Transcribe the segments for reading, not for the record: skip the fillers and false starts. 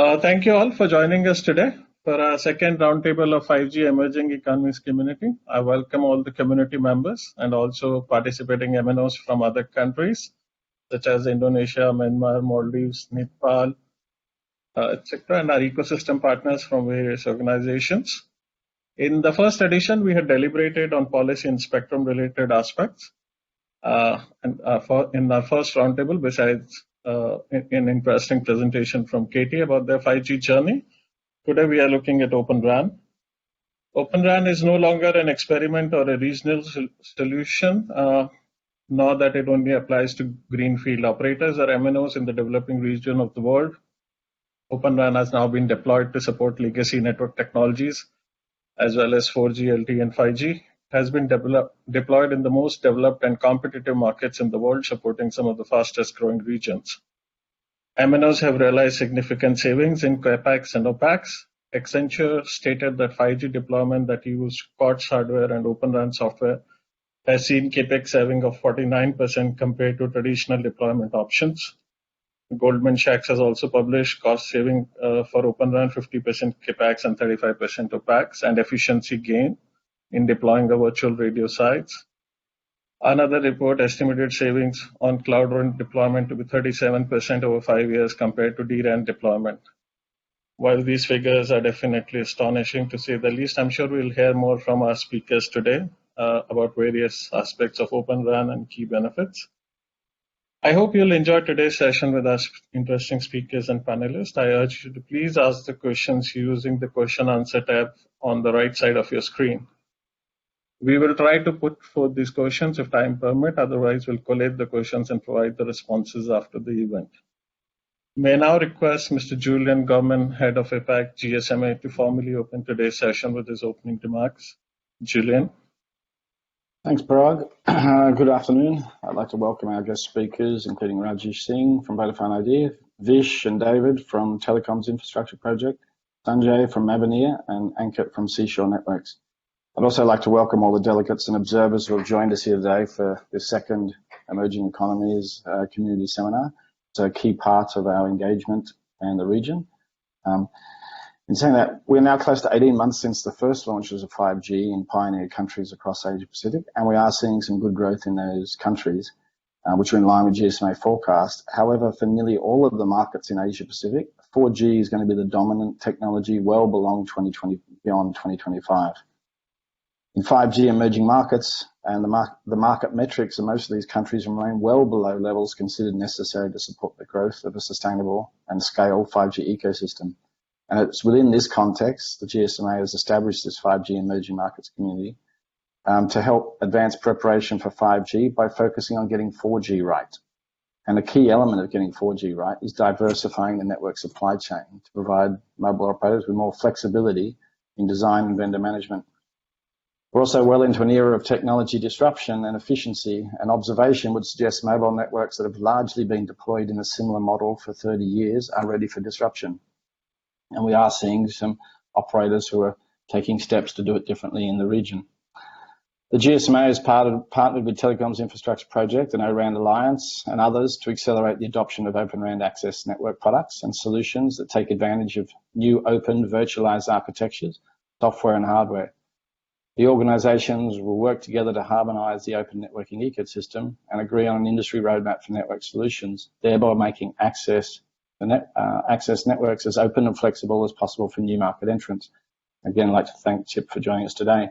Thank you all for joining us today for our second roundtable of 5G Emerging Economies Community. I welcome all the community members and also participating MNOs from other countries such as Indonesia, Myanmar, Maldives, Nepal, etc., and our ecosystem partners from various organizations. In the first edition, we had deliberated on policy and spectrum-related aspects. In our first roundtable, besides an interesting presentation from Katie about their 5G journey, today we are looking at OpenRAN. OpenRAN is no longer an experiment or a regional solution, nor that it only applies to greenfield operators or MNOs in the developing region of the world. OpenRAN has now been deployed to support legacy network technologies as well as 4G, LTE, and 5G. Has been deployed in the most developed and competitive markets in the world, supporting some of the fastest growing regions. MNOs have realized significant savings in CapEx and OpEx. Accenture stated that 5G deployment that used COTS hardware and OpenRAN software has seen CapEx saving of 49% compared to traditional deployment options. Goldman Sachs has also published cost saving for OpenRAN 50% CapEx and 35% OpEx and efficiency gain in deploying the virtual radio sites. Another report estimated savings on cloud RAN deployment to be 37% over 5 years compared to DRAN deployment. While these figures are definitely astonishing to say the least, I'm sure we'll hear more from our speakers today about various aspects of OpenRAN and key benefits. I hope you'll enjoy today's session with our interesting speakers and panelists. I urge you to please ask the questions using the question answer tab on the right side of your screen. We will try to put forth these questions if time permit, otherwise we'll collate the questions and provide the responses after the event. May I now request Mr. Julian Gorman, Head of APAC GSMA, to formally open today's session with his opening remarks. Julian. Thanks, Parag. Good afternoon. I'd like to welcome our guest speakers, including Rajesh Singh from Vodafone Idea, Vish and David from Telecoms Infrastructure Project, Sanjay from Mavenir, and Ankit from Seashore Networks. I'd also like to welcome all the delegates and observers who have joined us here today for this second Emerging Economies Community Seminar. It's a key part of our engagement in the region. In saying that, we're now close to 18 months since the first launches of 5G in pioneer countries across Asia Pacific, and we are seeing some good growth in those countries, which are in line with GSMA forecast. However, for nearly all of the markets in Asia Pacific, 4G is going to be the dominant technology well beyond 2025. In 5G emerging markets, and the market metrics in most of these countries remain well below levels considered necessary to support the growth of a sustainable and scale 5G ecosystem. And it's within this context the GSMA has established this 5G emerging markets community to help advance preparation for 5G by focusing on getting 4G right. And a key element of getting 4G right is diversifying the network supply chain to provide mobile operators with more flexibility in design and vendor management. We're also well into an era of technology disruption and efficiency, and observation would suggest mobile networks that have largely been deployed in a similar model for 30 years are ready for disruption. And we are seeing some operators who are taking steps to do it differently in the region. The GSMA has partnered with Telecoms Infrastructure Project and O-RAN Alliance and others to accelerate the adoption of OpenRAN access network products and solutions that take advantage of new open virtualized architectures, software and hardware. The organizations will work together to harmonize the open networking ecosystem and agree on an industry roadmap for network solutions, thereby making access networks as open and flexible as possible for new market entrants. Again, I'd like to thank Chip for joining us today.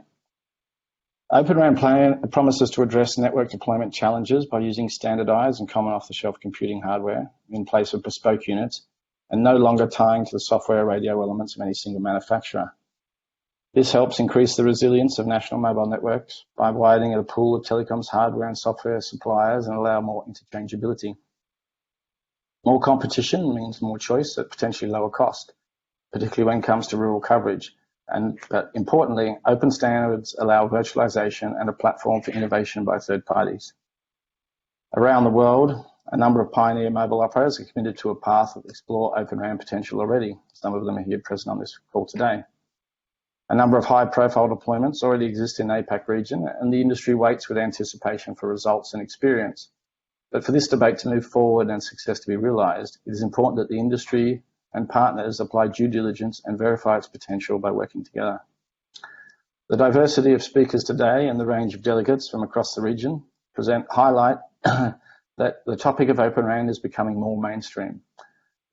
OpenRAN plan promises to address network deployment challenges by using standardized and common off-the-shelf computing hardware in place of bespoke units and no longer tying to the software radio elements of any single manufacturer. This helps increase the resilience of national mobile networks by widening a pool of telecoms hardware and software suppliers and allow more interchangeability. More competition means more choice at potentially lower cost, particularly when it comes to rural coverage. But importantly, open standards allow virtualization and a platform for innovation by third parties. Around the world, a number of pioneer mobile operators are committed to a path that explore OpenRAN potential already. Some of them are here present on this call today. A number of high-profile deployments already exist in the APAC region, and the industry waits with anticipation for results and experience. But for this debate to move forward and success to be realized, it is important that the industry and partners apply due diligence and verify its potential by working together. The diversity of speakers today and the range of delegates from across the region highlight that the topic of OpenRAN is becoming more mainstream.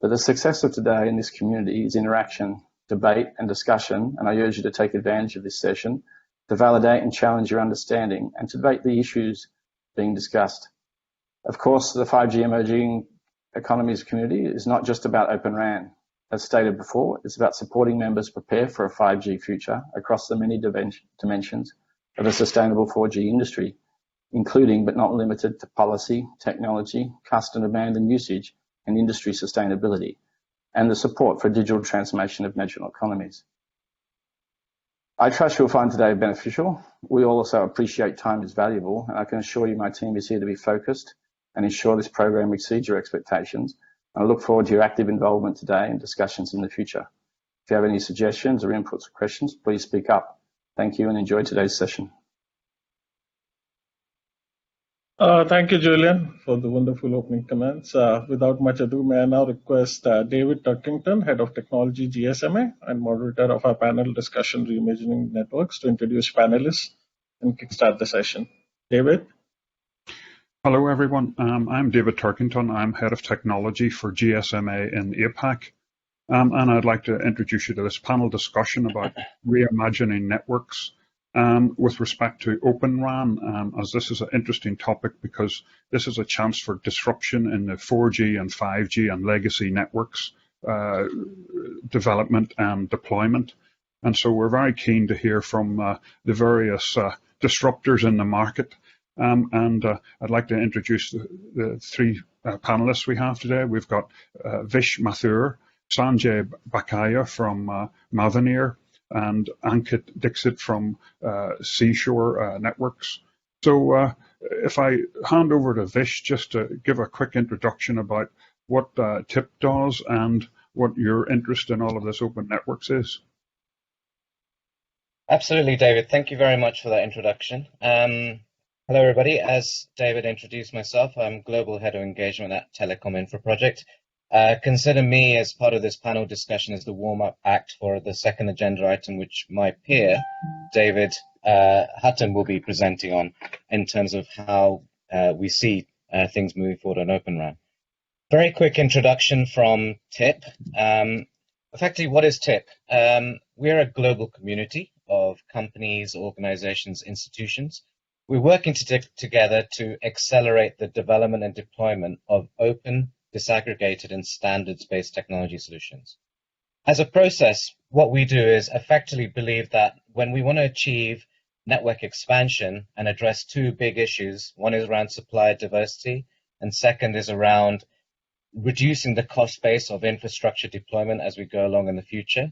But the success of today in this community is interaction, debate and discussion, and I urge you to take advantage of this session to validate and challenge your understanding and to debate the issues being discussed. Of course, the 5G emerging economies community is not just about OpenRAN. As stated before, it's about supporting members prepare for a 5G future across the many dimensions of a sustainable 4G industry, including but not limited to policy, technology, customer demand and usage, and industry sustainability, and the support for digital transformation of national economies. I trust you'll find today beneficial. We also appreciate time is valuable, and I can assure you my team is here to be focused and ensure this program exceeds your expectations. I look forward to your active involvement today and discussions in the future. If you have any suggestions or inputs or questions, please speak up. Thank you and enjoy today's session. Thank you, Julian, for the wonderful opening comments. Without much ado, may I now request David Turkington, Head of Technology, GSMA, and moderator of our panel discussion, Reimagining Networks, to introduce panelists and kickstart the session. David? Hello, everyone. I'm David Turkington. I'm Head of Technology for GSMA in APAC. And I'd like to introduce you to this panel discussion about reimagining networks with respect to OpenRAN, as this is an interesting topic because this is a chance for disruption in the 4G and 5G and legacy networks development and deployment. And so we're very keen to hear from the various disruptors in the market. I'd like to introduce the three panelists we have today. We've got Vish Mathur, Sanjay Bakaya from Mavenir, and Ankit Dixit from Seashore Networks. So if I hand over to Vish just to give a quick introduction about what TIP does and what your interest in all of this open networks is. Absolutely, David. Thank you very much for that introduction. Hello, everybody. As David introduced myself, I'm Global Head of Engagement at Telecom Infra Project. Consider me as part of this panel discussion as the warm-up act for the second agenda item, which my peer, David Hutton, will be presenting on in terms of how we see things moving forward on OpenRAN. Very quick introduction from TIP. Effectively, what is TIP? We're a global community of companies, organizations, institutions. We're working together to accelerate the development and deployment of open, disaggregated, and standards-based technology solutions. As a process, what we do is effectively believe that when we want to achieve network expansion and address two big issues, one is around supplier diversity, and second is around reducing the cost base of infrastructure deployment as we go along in the future,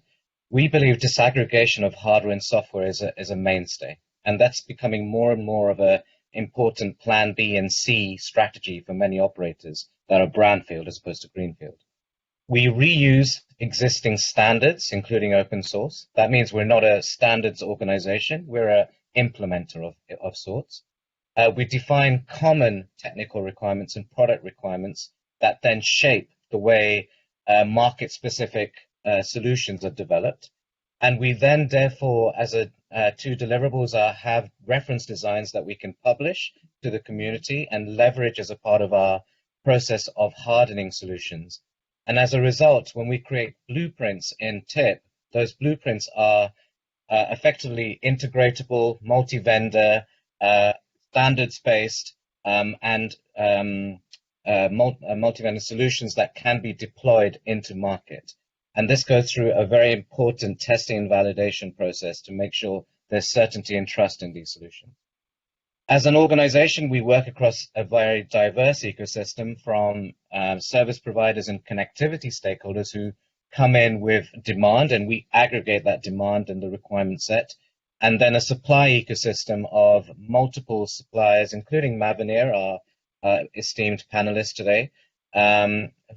we believe disaggregation of hardware and software is a mainstay. And that's becoming more and more of an important plan B and C strategy for many operators that are brownfield as opposed to greenfield. We reuse existing standards, including open source. That means we're not a standards organization. We're an implementer of sorts. We define common technical requirements and product requirements that then shape the way market-specific solutions are developed. And we then, therefore, as two deliverables have reference designs that we can publish to the community and leverage as a part of our process of hardening solutions. And as a result, when we create blueprints in TIP, those blueprints are effectively integratable, multi-vendor, standards-based, and multi-vendor solutions that can be deployed into market. And this goes through a very important testing and validation process to make sure there's certainty and trust in these solutions. As an organization, we work across a very diverse ecosystem from service providers and connectivity stakeholders who come in with demand, and we aggregate that demand and the requirement set. And then a supply ecosystem of multiple suppliers, including Mavenir, our esteemed panelist today,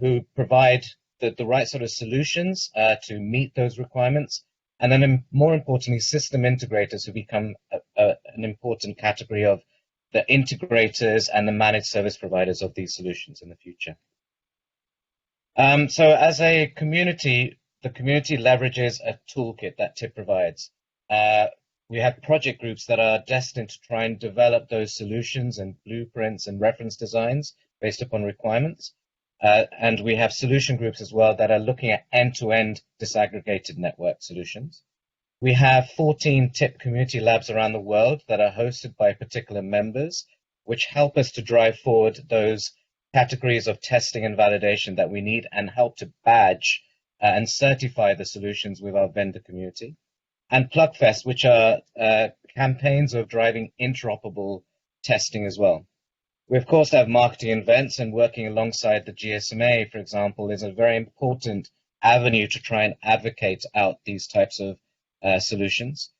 who provide the right sort of solutions to meet those requirements. And then more importantly, system integrators who become an important category of the integrators and the managed service providers of these solutions in the future. So as a community, the community leverages a toolkit that TIP provides. We have project groups that are destined to try and develop those solutions and blueprints and reference designs based upon requirements. And we have solution groups as well that are looking at end-to-end disaggregated network solutions. We have 14 TIP community labs around the world that are hosted by particular members, which help us to drive forward those categories of testing and validation that we need and help to badge and certify the solutions with our vendor community. And PlugFest, which are campaigns of driving interoperable testing as well. We, of course, have marketing events, and working alongside the GSMA, for example, is a very important avenue to try and advocate out these types of solutions.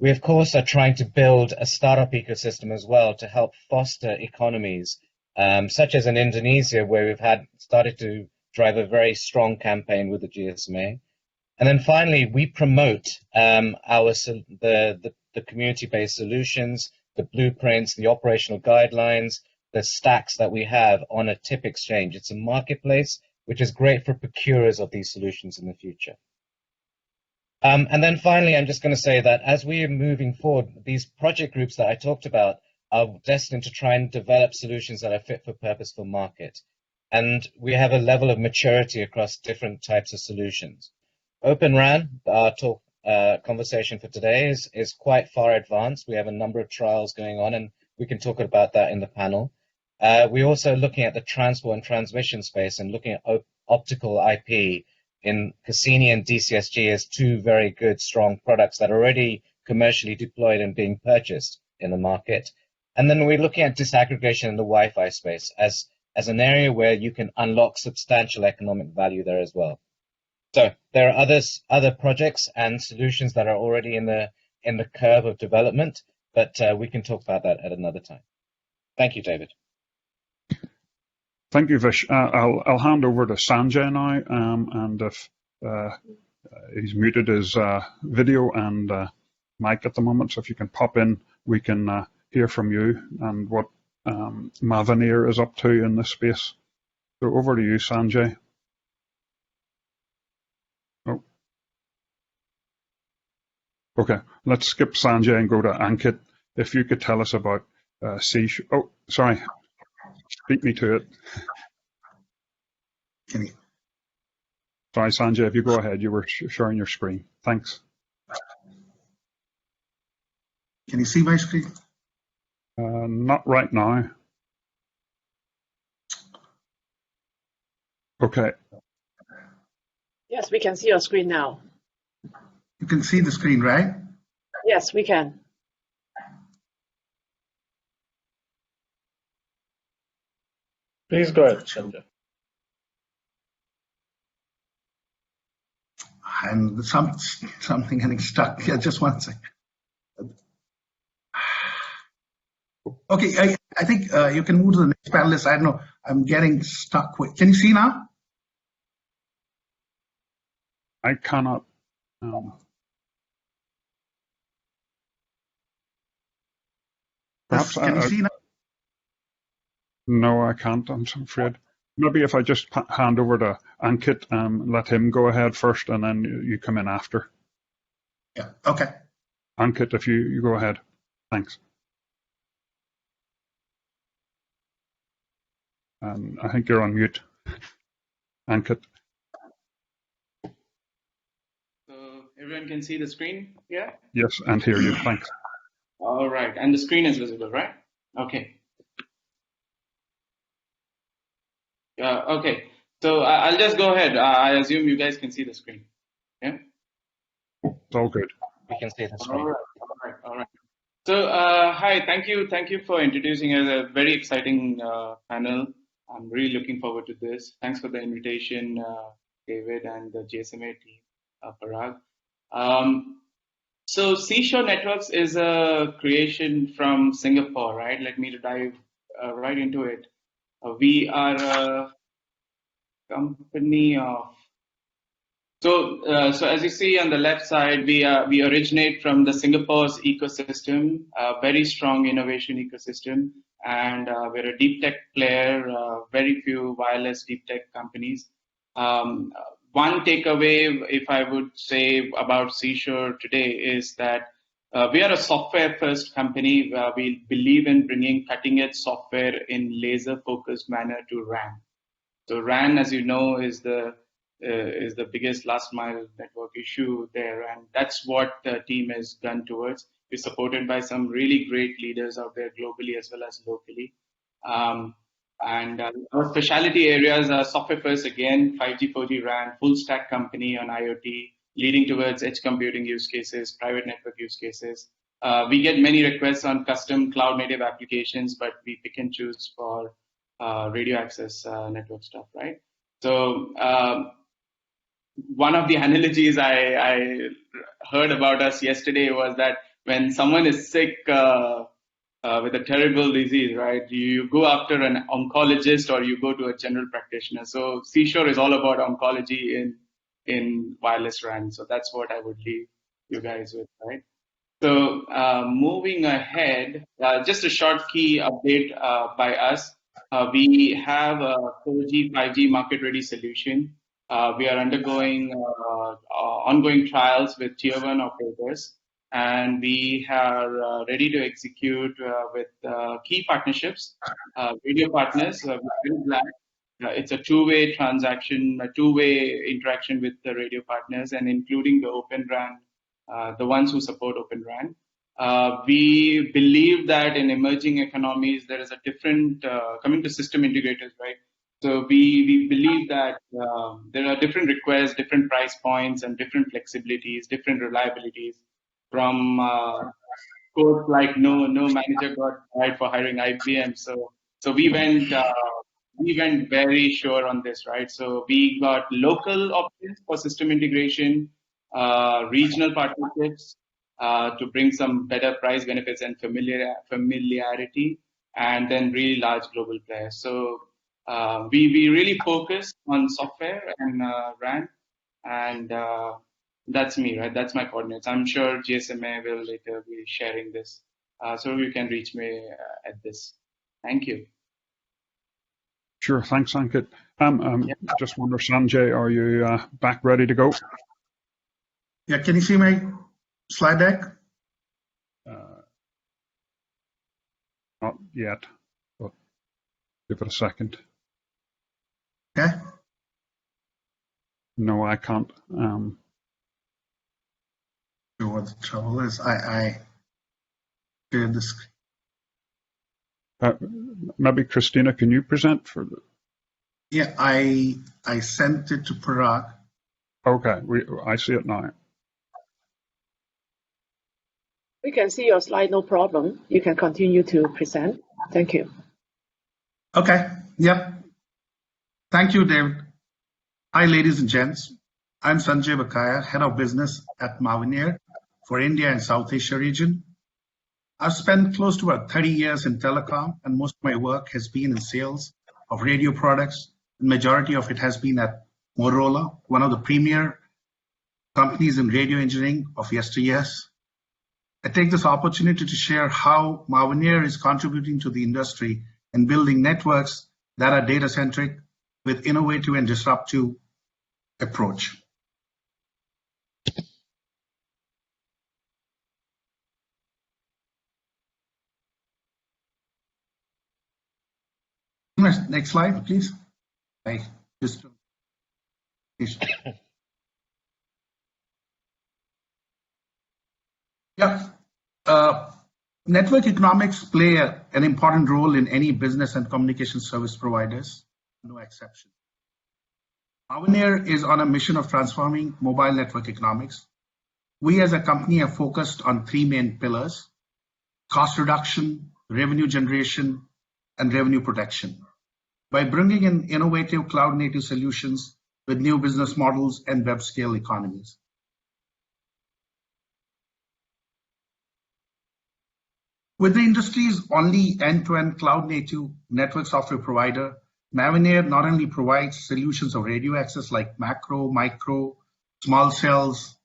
We, of course, are trying to build a startup ecosystem as well to help foster economies, such as in Indonesia, where we've started to drive a very strong campaign with the GSMA. And then finally, we promote the community-based solutions, the blueprints, the operational guidelines, the stacks that we have on a TIP exchange. It's a marketplace which is great for procurers of these solutions in the future. And then finally, I'm just going to say that as we are moving forward, these project groups that I talked about are destined to try and develop solutions that are fit for purpose for market. And we have a level of maturity across different types of solutions. OpenRAN, our conversation for today, is quite far advanced. We have a number of trials going on, and we can talk about that in the panel. We're also looking at the transport and transmission space and looking at optical IP in Cassini and DCSG as two very good, strong products that are already commercially deployed and being purchased in the market. And then we're looking at disaggregation in the Wi-Fi space as an area where you can unlock substantial economic value there as well. So there are other projects and solutions that are already in the curve of development, but we can talk about that at another time. Thank you, David. Thank you, Vish. I'll hand over to Sanjay now, and if he's muted his video and mic at the moment, so if you can pop in, we can hear from you and what Mavenir is up to in this space. So over to you, Sanjay. Oh. Okay, let's skip Sanjay and go to Ankit. If you could tell us about oh, sorry, beat me to it. Sorry, Sanjay, if you go ahead, you were sharing your screen. Thanks. Can you see my screen? Not right now. Okay. Yes, we can see your screen now. You can see the screen, right? Yes, we can. Please go ahead, Sanjay. And something getting stuck here. Just one second. Okay, I think you can move to the next panelist. I don't know. I'm getting stuck. Can you see now? I cannot. Perhaps Can you see now? No, I can't, I'm afraid. Maybe if I just hand over to Ankit and let him go ahead first, and then you come in after. Yeah, okay. Ankit, if you go ahead. Thanks. And I think you're on mute. Ankit. So everyone can see the screen here? Yes, and hear you. Thanks. All right, and the screen is visible, right? Okay. Okay, so I'll just go ahead. I assume you guys can see the screen. Yeah? It's all good. We can see the screen. All right. So hi, thank you for introducing us. A very exciting panel. I'm really looking forward to this. Thanks for the invitation, David and the GSMA team, Parag. So Seashore Networks is a creation from Singapore, right? Let me dive right into it. We are a company of. So as you see on the left side, we originate from the Singapore's ecosystem, a very strong innovation ecosystem, and we're a deep tech player. Very few wireless deep tech companies, One takeaway, if I would say about Seashore today, is that we are a software-first company. We believe in bringing cutting-edge software in laser-focused manner to RAN. So RAN, as you know, is the biggest last-mile network issue there, and that's what the team has gone towards. We're supported by some really great leaders out there globally as well as locally. And our specialty areas are software first again, 5G, 4G RAN, full stack company on IoT, leading towards edge computing use cases, private network use cases. We get many requests on custom cloud native applications, but we pick and choose for radio access network stuff, right? So one of the analogies I heard about us yesterday was that when someone is sick, with a terrible disease, right? You go after an oncologist or you go to a general practitioner. So Seashore is all about oncology in wireless RAN. So that's what I would leave you guys with, right? So moving ahead, just a short key update by us. We have a 4G, 5G market-ready solution. We are undergoing ongoing trials with tier 1 operators. And we are ready to execute with key partnerships, radio partners. We're very glad. It's a two-way transaction, a two-way interaction with the radio partners, and including the OpenRAN, the ones who support OpenRAN. We believe that in emerging economies, there is a different, coming to system integrators, right? So we believe that there are different requests, different price points, and different flexibilities, different reliabilities. From quotes like no manager got fired for hiring IBM. So we went very sure on this, right? So we got local options for system integration, regional partnerships to bring some better price benefits and familiarity, and then really large global players. So we really focus on software and RAN, and that's me, right? That's my coordinates. I'm sure GSMA will later be sharing this. So you can reach me at this. Thank you. Sure, thanks, Ankit. Just wonder, Sanjay, are you back ready to go? Yeah, can you see my slide deck? Not yet, but give it a second. Okay. No, I can't. What the trouble is, I shared the screen. Maybe Christina, can you present for the? Yeah, I sent it to Parag. Okay, I see it now. We can see your slide, no problem. You can continue to present. Thank you. Okay, yep. Thank you, David. Hi, ladies and gents. I'm Sanjay Bakaya, Head of Business at Mavenir for India and South Asia region. I've spent close to about 30 years in telecom, and most of my work has been in sales of radio products. The majority of it has been at Motorola, one of the premier companies in radio engineering of yesteryears. I take this opportunity to share how Mavenir is contributing to the industry and building networks that are data-centric with innovative and disruptive approach. Next slide, please. Yeah. Network economics play an important role in any business and communication service providers, no exception. Mavenir is on a mission of transforming mobile network economics. We as a company are focused on three main pillars: cost reduction, revenue generation, and revenue protection. By bringing in innovative cloud-native solutions with new business models and web-scale economies. With the industry's only end-to-end cloud-native network software provider, Mavenir not only provides solutions of radio access like macro, micro, small cells,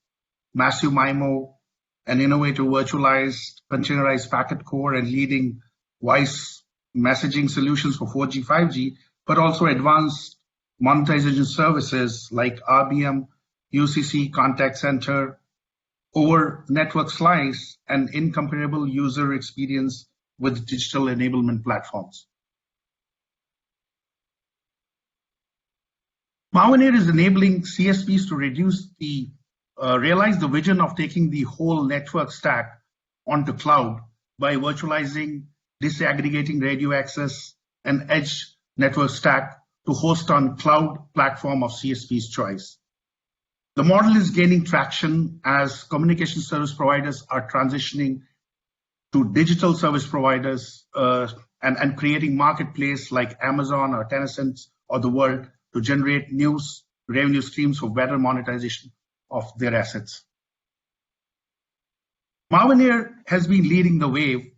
massive MIMO, and innovative virtualized, containerized packet core and leading voice messaging solutions for 4G, 5G, but also advanced monetization services like RBM, UCC, contact center, over network slice, and incomparable user experience with digital enablement platforms. Mavenir is enabling CSPs to realize the vision of taking the whole network stack onto cloud by virtualizing, disaggregating radio access, and edge network stack to host on cloud platform of CSP's choice. The model is gaining traction as communication service providers are transitioning to digital service providers and creating marketplace like Amazon or Tencent or the world to generate new revenue streams for better monetization of their assets. Mavenir has been leading the wave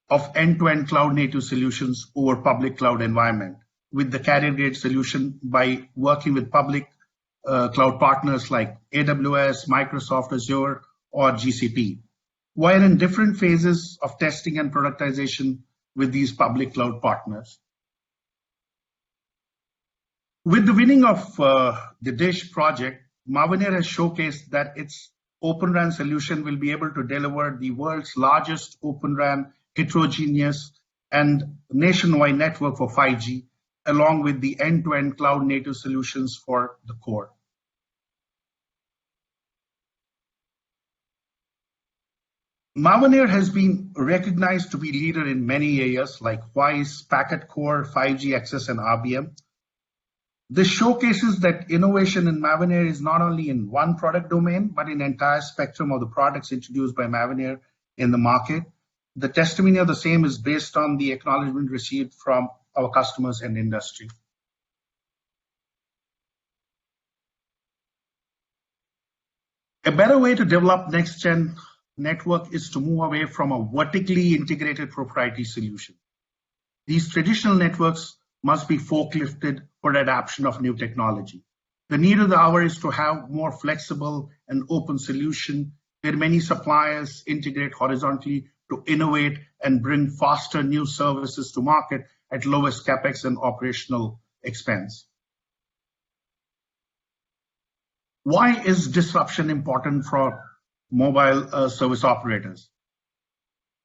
of end-to-end cloud-native solutions over public cloud environment with the carrier-grade solution by working with public cloud partners like AWS, Microsoft Azure, or GCP. We're in different phases of testing and productization with these public cloud partners. With the winning of the DISH project, Mavenir has showcased that its OpenRAN solution will be able to deliver the world's largest OpenRAN heterogeneous and nationwide network for 5G, along with the end-to-end cloud-native solutions for the core. Mavenir has been recognized to be leader in many areas like WISE, packet core, 5G access, and RBM. This showcases that innovation in Mavenir is not only in one product domain, but in the entire spectrum of the products introduced by Mavenir in the market. The testimony of the same is based on the acknowledgement received from our customers and industry. A better way to develop next-gen network is to move away from a vertically integrated proprietary solution. These traditional networks must be forklifted for adoption of new technology. The need of the hour is to have more flexible and open solution where many suppliers integrate horizontally to innovate and bring faster new services to market at lowest capex and operational expense. Why is disruption important for mobile service operators?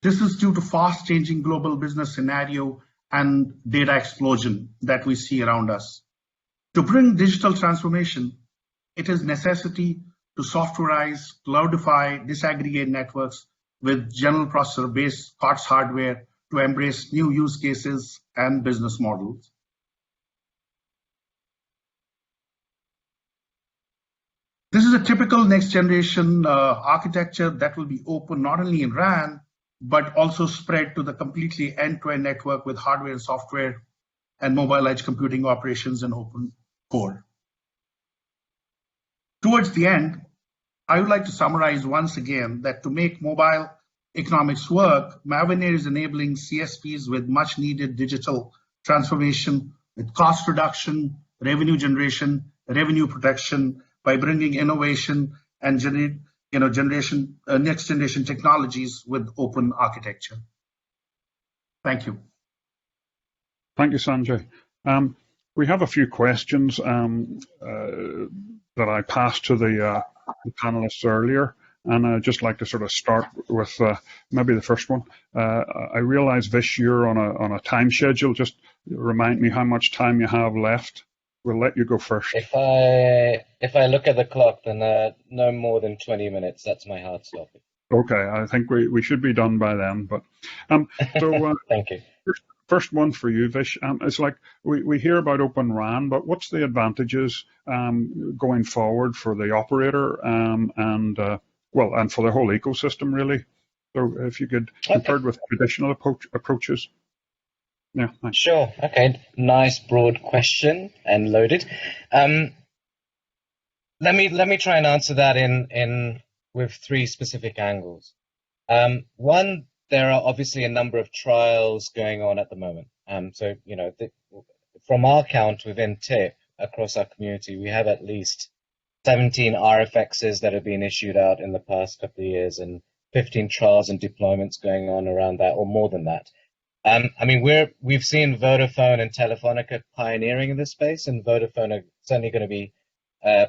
This is due to fast changing global business scenario and data explosion that we see around us. To bring digital transformation, it is necessity to softwareize, cloudify, disaggregate networks with general processor-based COTS hardware to embrace new use cases and business models. This is a typical next generation architecture that will be open not only in RAN, but also spread to the completely end-to-end network with hardware and software and mobile edge computing operations and open core. Towards the end, I would like to summarize once again that to make mobile economics work, Mavenir is enabling CSPs with much needed digital transformation with cost reduction, revenue generation, revenue protection by bringing innovation and next generation technologies with open architecture. Thank you. Thank you, Sanjay. We have a few questions that I passed to the panelists earlier, and I'd just like to sort of start with maybe the first one. I realize, Vish, you're on a time schedule. Just remind me how much time you have left. We'll let you go first. If I look at the clock, then no more than 20 minutes. That's my hard stop. Okay, I think we should be done by then. But so thank you. First one for you, Vish. It's like we hear about OpenRAN, but what's the advantages going forward for the operator and for the whole ecosystem, really? So if you could compare with traditional approaches. Yeah. Thanks. Sure. Okay. Nice broad question and loaded. Let me try and answer that in with three specific angles. One, there are obviously a number of trials going on at the moment. So from our count within TIP across our community, we have at least 17 RFXs that have been issued out in the past couple of years, and 15 trials and deployments going on around that, or more than that. I mean, we've seen Vodafone and Telefonica pioneering in this space, and Vodafone are certainly going to be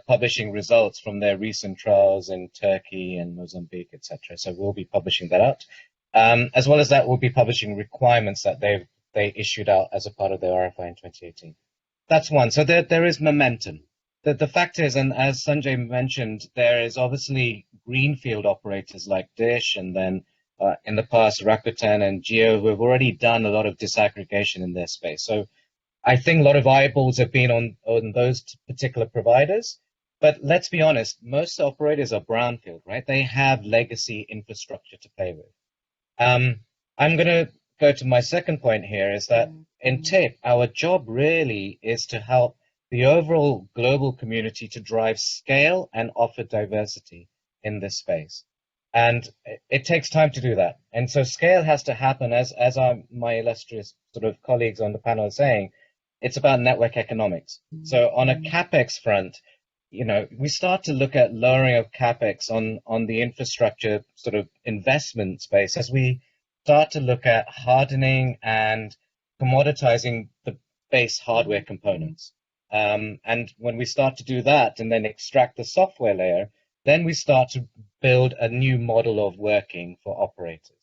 publishing results from their recent trials in Turkey and Mozambique, etc. So we'll be publishing that out. As well as that, we'll be publishing requirements that they issued out as a part of their RFI in 2018. That's one. So there is momentum. The fact is, and as Sanjay mentioned, there is obviously greenfield operators like Dish, and then in the past Rakuten and Jio, who have already done a lot of disaggregation in their space. So I think a lot of eyeballs have been on those particular providers. But let's be honest, most operators are brownfield, right? They have legacy infrastructure to play with. I'm going to go to my second point here, is that in TIP, our job really is to help the overall global community to drive scale and offer diversity in this space. And it takes time to do that. And so scale has to happen, as my illustrious sort of colleagues on the panel are saying, it's about network economics. So on a CapEx front, we start to look at lowering of CapEx on the infrastructure sort of investment space as we start to look at hardening and commoditizing the base hardware components. And when we start to do that and then extract the software layer, then we start to build a new model of working for operators.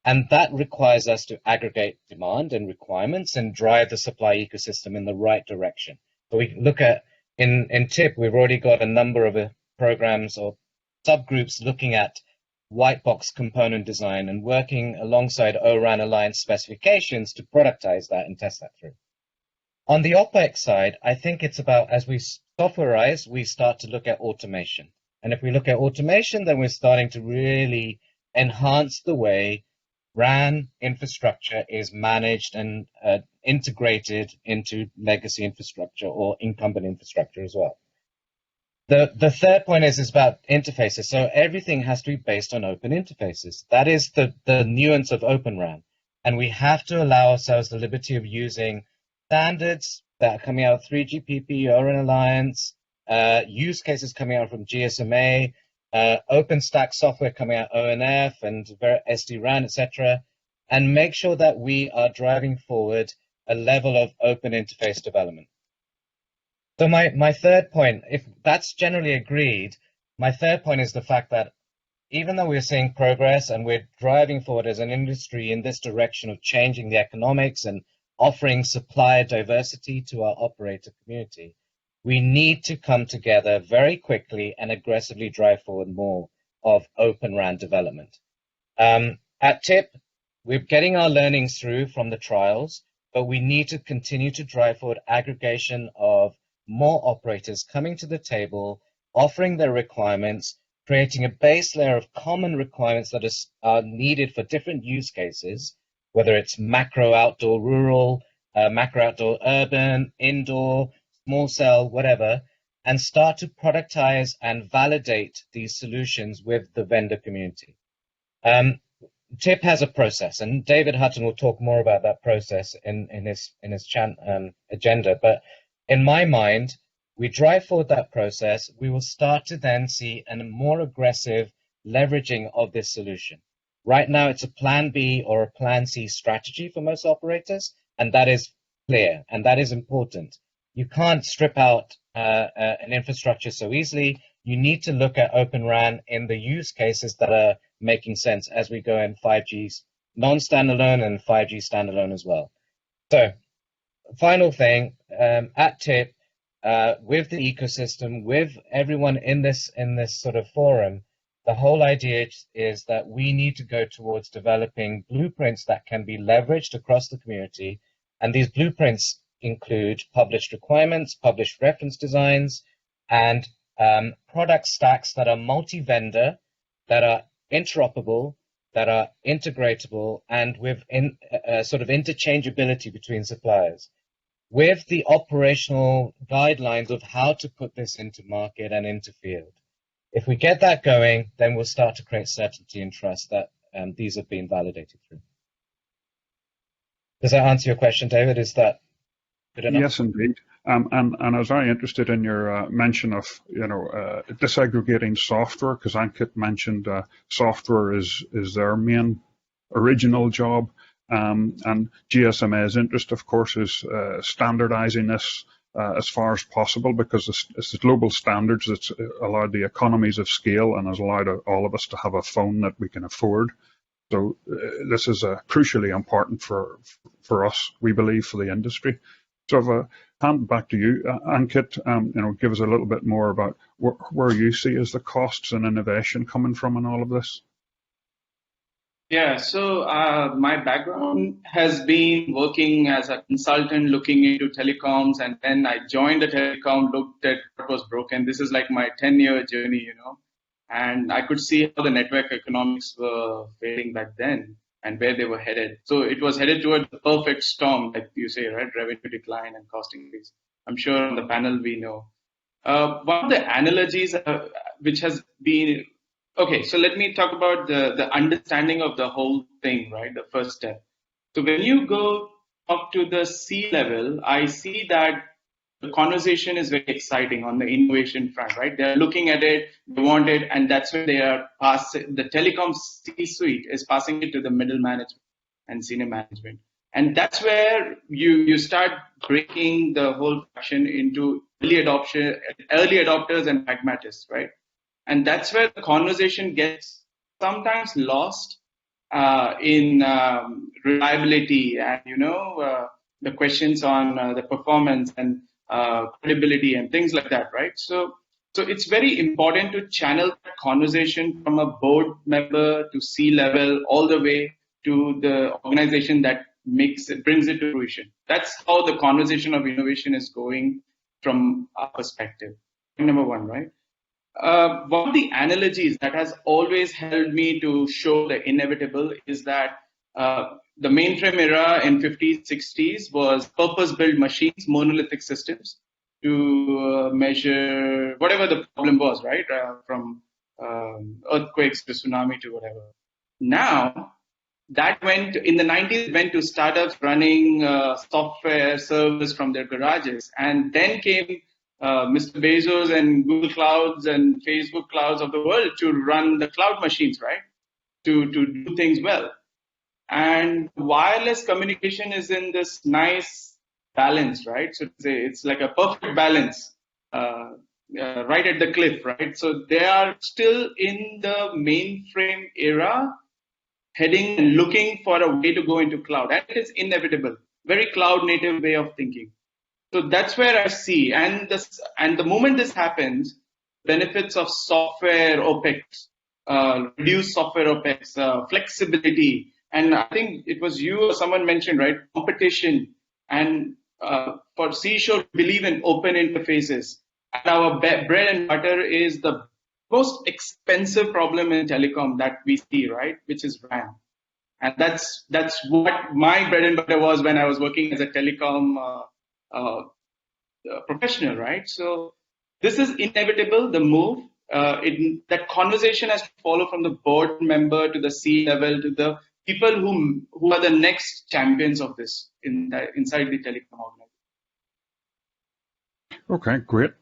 And that requires us to aggregate demand and requirements and drive the supply ecosystem in the right direction. So we look at, in TIP, we've already got a number of programs or subgroups looking at white box component design and working alongside ORAN Alliance specifications to productize that and test that through. On the OpEx side, I think it's about, as we softwareize, we start to look at automation. And if we look at automation, then we're starting to really enhance the way RAN infrastructure is managed and integrated into legacy infrastructure or incumbent infrastructure as well. The third point is about interfaces. So everything has to be based on open interfaces. That is the nuance of OpenRAN. And we have to allow ourselves the liberty of using standards that are coming out of 3GPP, ORAN Alliance, use cases coming out from GSMA, OpenStack software coming out ONF and SD-RAN, etc., and make sure that we are driving forward a level of open interface development. So my third point, if that's generally agreed, my third point is the fact that even though we're seeing progress and we're driving forward as an industry in this direction of changing the economics and offering supplier diversity to our operator community, we need to come together very quickly and aggressively drive forward more of Open RAN development. At TIP, we're getting our learnings through from the trials, but we need to continue to drive forward aggregation of more operators coming to the table, offering their requirements, creating a base layer of common requirements that are needed for different use cases, whether it's macro outdoor rural, macro outdoor urban, indoor, small cell, whatever, and start to productize and validate these solutions with the vendor community. TIP has a process, and David Hutton will talk more about that process in his agenda. But in my mind, we drive forward that process, we will start to then see a more aggressive leveraging of this solution. Right now, it's a plan B or a plan C strategy for most operators, and that is clear, and that is important. You can't strip out an infrastructure so easily. You need to look at Open RAN in the use cases that are making sense as we go in 5G non-standalone and 5G standalone as well. So, final thing, at TIP, with the ecosystem, with everyone in this sort of forum, the whole idea is that we need to go towards developing blueprints that can be leveraged across the community, and these blueprints include published requirements, published reference designs, and product stacks that are multi-vendor, that are interoperable, that are integratable, and with sort of interchangeability between suppliers, with the operational guidelines of how to put this into market and into field. If we get that going, then we'll start to create certainty and trust that these have been validated through. Does that answer your question, David? Is that good enough? Yes, indeed. And I was very interested in your mention of, disaggregating software, because Ankit mentioned software is their main original job. And GSMA's interest, of course, is standardizing this as far as possible, because it's the global standards that's allowed the economies of scale and has allowed all of us to have a phone that we can afford. So this is crucially important for us, we believe, for the industry. So if I hand back to you, Ankit, give us a little bit more about where you see as the costs and innovation coming from in all of this. Yeah, so my background has been working as a consultant looking into telecoms, and then I joined the telecom, looked at what was broken. This is like my 10-year journey, and I could see how the network economics were failing back then and where they were headed. So it was headed toward the perfect storm, like you say, right? Revenue decline and cost increase. I'm sure on the panel we know. One of the analogies which has been, okay, so let me talk about the understanding of the whole thing, right? The first step. So when you go up to the C level, I see that the conversation is very exciting on the innovation front, right? They're looking at it, they want it, and that's when they are passing, the telecom C-suite is passing it to the middle management and senior management. And that's where you start breaking the whole fraction into early adopters and pragmatists, right? And that's where the conversation gets sometimes lost in reliability and, the questions on the performance and credibility and things like that, right? So it's very important to channel that conversation from a board member to C-level all the way to the organization that brings it to fruition. That's how the conversation of innovation is going from our perspective. Number one, right? One of the analogies that has always helped me to show the inevitable is that the mainframe era in 50s, 60s was purpose-built machines, monolithic systems to measure whatever the problem was, right? From earthquakes to tsunami to whatever. Now, that in the 90s, went to startups running software servers from their garages. And then came Mr. Bezos and Google Clouds and Facebook Clouds of the world to run the cloud machines, right? To do things well. And wireless communication is in this nice balance, right? So it's like a perfect balance, right at the cliff, right? So they are still in the mainframe era, heading and looking for a way to go into cloud. And it is inevitable, very cloud native way of thinking. So that's where I see, and the moment this happens, benefits of software OpEx, reduced software OpEx, flexibility, and I think it was you or someone mentioned, right, competition, and for C-Show to believe in open interfaces. And our bread and butter is the most expensive problem in telecom that we see, right, which is RAN. And that's what my bread and butter was when I was working as a telecom professional, right? So this is inevitable, the move. That conversation has to follow from the board member to the C-level to the people who are the next champions of this inside the telecom organization. Okay, great.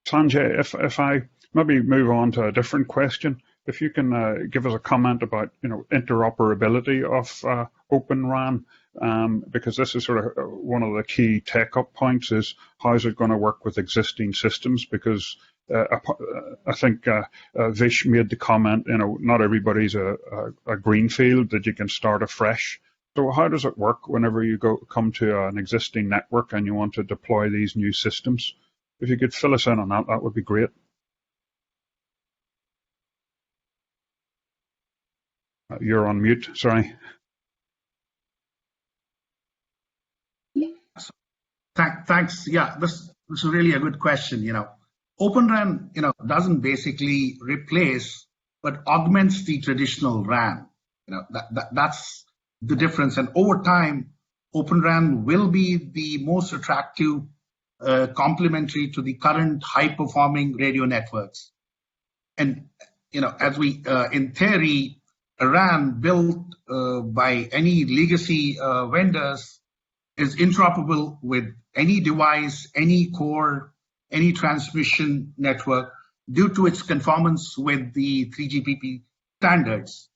Sanjay, if I maybe move on to a different question, if you can give us a comment about interoperability of OpenRAN, because this is sort of one of the key take-up points is how is it going to work with existing systems? Because I think Vish made the comment, not everybody's a greenfield that you can start afresh. So how does it work whenever you come to an existing network and you want to deploy these new systems? If you could fill us in on that, that would be great. You're on mute, sorry. Thanks. Yeah, this is really a good question. OpenRAN, doesn't basically replace, but augments the traditional RAN. That's the difference. And over time, OpenRAN will be the most attractive complementary to the current high-performing radio networks. And as we in theory, a RAN built by any legacy vendors is interoperable with any device, any core, any transmission network due to its conformance with the 3GPP standards.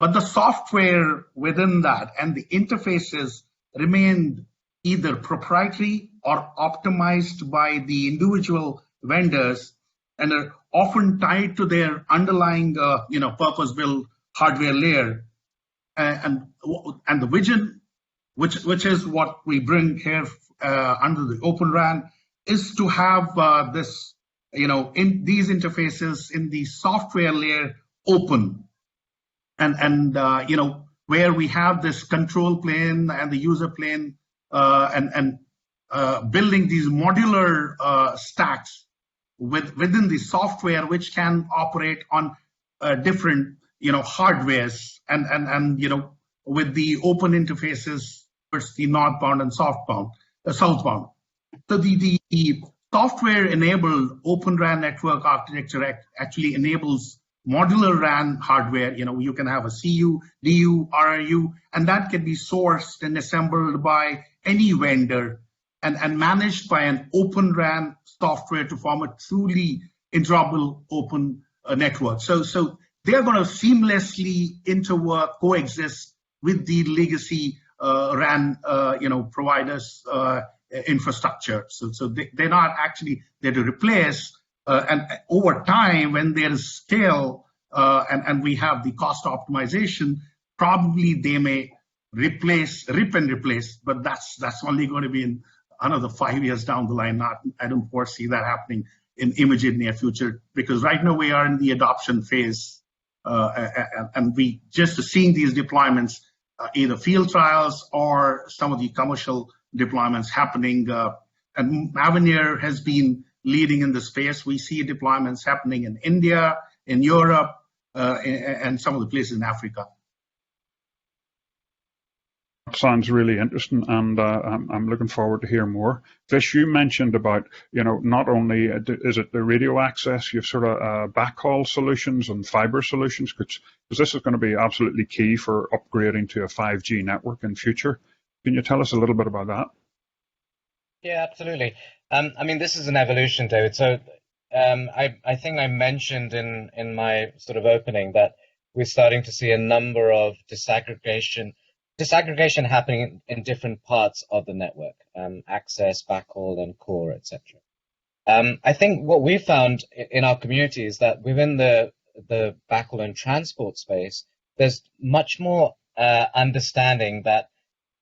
but the software within that and the interfaces remain either proprietary or optimized by the individual vendors and are often tied to their underlying, purpose-built hardware layer. And the vision, which is what we bring here under the OpenRAN, is to have this, in these interfaces in the software layer open, and where we have this control plane and the user plane, and building these modular stacks within the software, which can operate on different hardwares and with the open interfaces towards the northbound and southbound. So the software-enabled Open RAN network architecture actually enables modular RAN hardware. You can have a CU, DU, RRU, and that can be sourced and assembled by any vendor and managed by an Open RAN software to form a truly interoperable open network. So they're going to seamlessly interwork, coexist with the legacy RAN providers infrastructure. So they're not actually there to replace. And over time, when there is scale and we have the cost optimization, probably they may rip and replace, but that's only going to be in another 5 years down the line. I don't foresee that happening in immediate near future, because right now we are in the adoption phase, and we just seeing these deployments, either field trials or some of the commercial deployments happening. And Mavenir has been leading in the space. We see deployments happening in India, in Europe, and some of the places in Africa. Sounds really interesting, and I'm looking forward to hear more. Vish, you mentioned about, not only is it the radio access, you've sort of backhaul solutions and fiber solutions, because this is going to be absolutely key for upgrading to a 5G network in future. Can you tell us a little bit about that? Yeah, absolutely. This is an evolution, David. So I think I mentioned in my sort of opening that we're starting to see a number of disaggregation happening in different parts of the network, access, backhaul, and core, etc. I think what we found in our community is that within the backhaul and transport space, there's much more understanding that,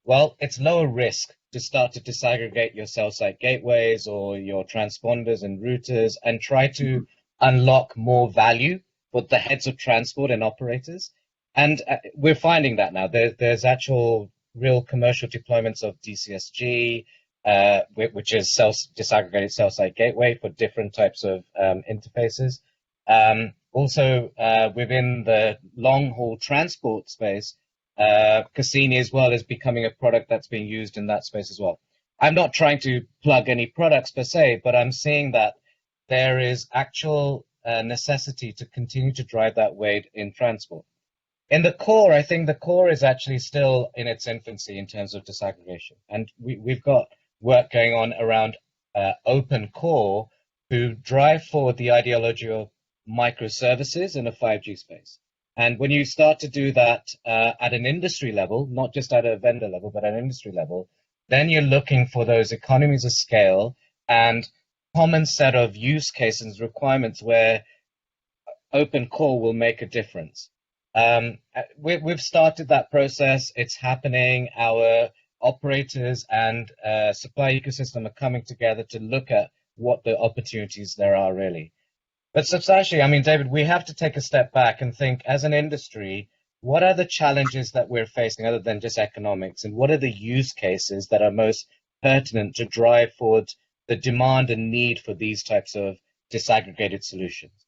well, it's lower risk to start to disaggregate your cell site gateways or your transponders and routers and try to unlock more value for the heads of transport and operators. And we're finding that now. There's actual real commercial deployments of DCSG, which is disaggregated cell site gateway for different types of interfaces. Also, within the long-haul transport space, Cassini as well is becoming a product that's being used in that space as well. I'm not trying to plug any products per se, but I'm seeing that there is actual necessity to continue to drive that weight in transport. In the core, I think the core is actually still in its infancy in terms of disaggregation. And we've got work going on around open core to drive forward the ideology of microservices in a 5G space. And when you start to do that at an industry level, not just at a vendor level, but at an industry level, then you're looking for those economies of scale and common set of use cases, requirements where open core will make a difference. We've started that process. It's happening. Our operators and supply ecosystem are coming together to look at what the opportunities there are really. But substantially, David, we have to take a step back and think as an industry, what are the challenges that we're facing other than just economics? And what are the use cases that are most pertinent to drive forward the demand and need for these types of disaggregated solutions?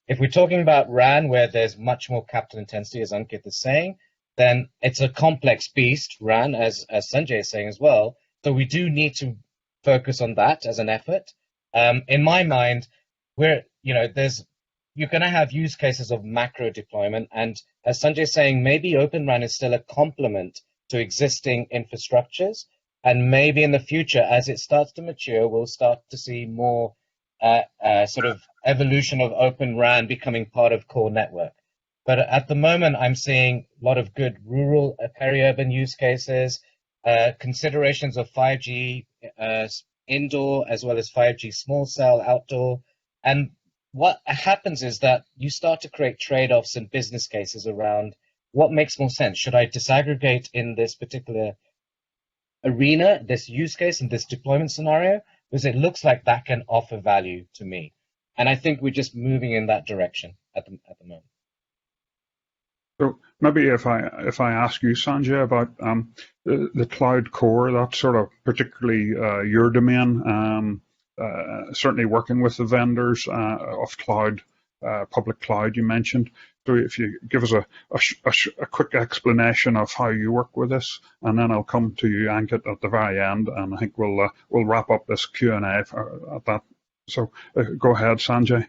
If we're talking about RAN, where there's much more capital intensity, as Ankit is saying, then it's a complex beast, RAN, as Sanjay is saying as well. So we do need to focus on that as an effort. In my mind, you're going to have use cases of macro deployment. And as Sanjay is saying, maybe Open RAN is still a complement to existing infrastructures. And maybe in the future, as it starts to mature, we'll start to see more sort of evolution of Open RAN becoming part of core network. But at the moment, I'm seeing a lot of good rural, peri-urban use cases, considerations of 5G indoor as well as 5G small cell outdoor. And what happens is that you start to create trade-offs and business cases around what makes more sense. Should I disaggregate in this particular arena, this use case and this deployment scenario? Because it looks like that can offer value to me. And I think we're just moving in that direction at the moment. So maybe if I ask you, Sanjay, about the cloud core, that's sort of particularly your domain, certainly working with the vendors of cloud, public cloud you mentioned. So if you give us a quick explanation of how you work with this, and then I'll come to you, Ankit, at the very end, and I think we'll wrap up this Q&A at that. So go ahead, Sanjay.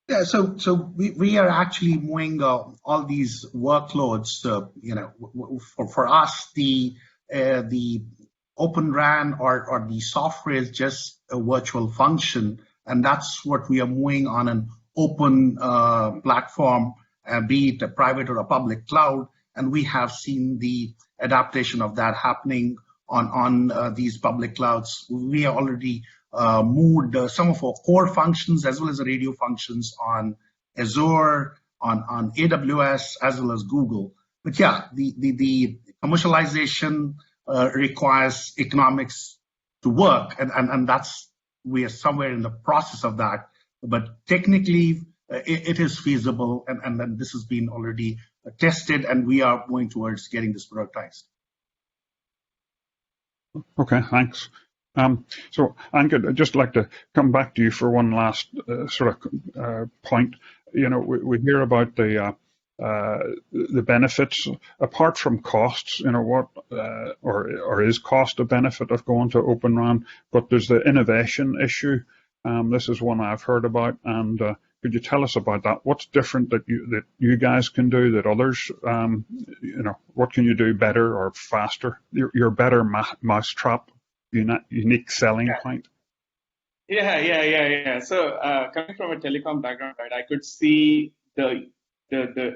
Yeah, so we are actually moving all these workloads. For us, the OpenRAN or the software is just a virtual function, and that's what we are moving on an open platform, be it a private or a public cloud. And we have seen the adaptation of that happening on these public clouds. We are already moved some of our core functions as well as the radio functions on Azure, on AWS, as well as Google. But yeah, the commercialization requires economics to work, and we are somewhere in the process of that. But technically, it is feasible, and then this has been already tested, and we are going towards getting this productized. Okay, thanks. So, Ankit, I'd just like to come back to you for one last sort of point. We hear about the benefits apart from costs. What or is cost a benefit of going to OpenRAN? But there's the innovation issue. This is one I've heard about, and could you tell us about that? What's different that you guys can do that others? What can you do better or faster? Your better mousetrap. Unique selling point? Yeah. So coming from a telecom background, right, I could see the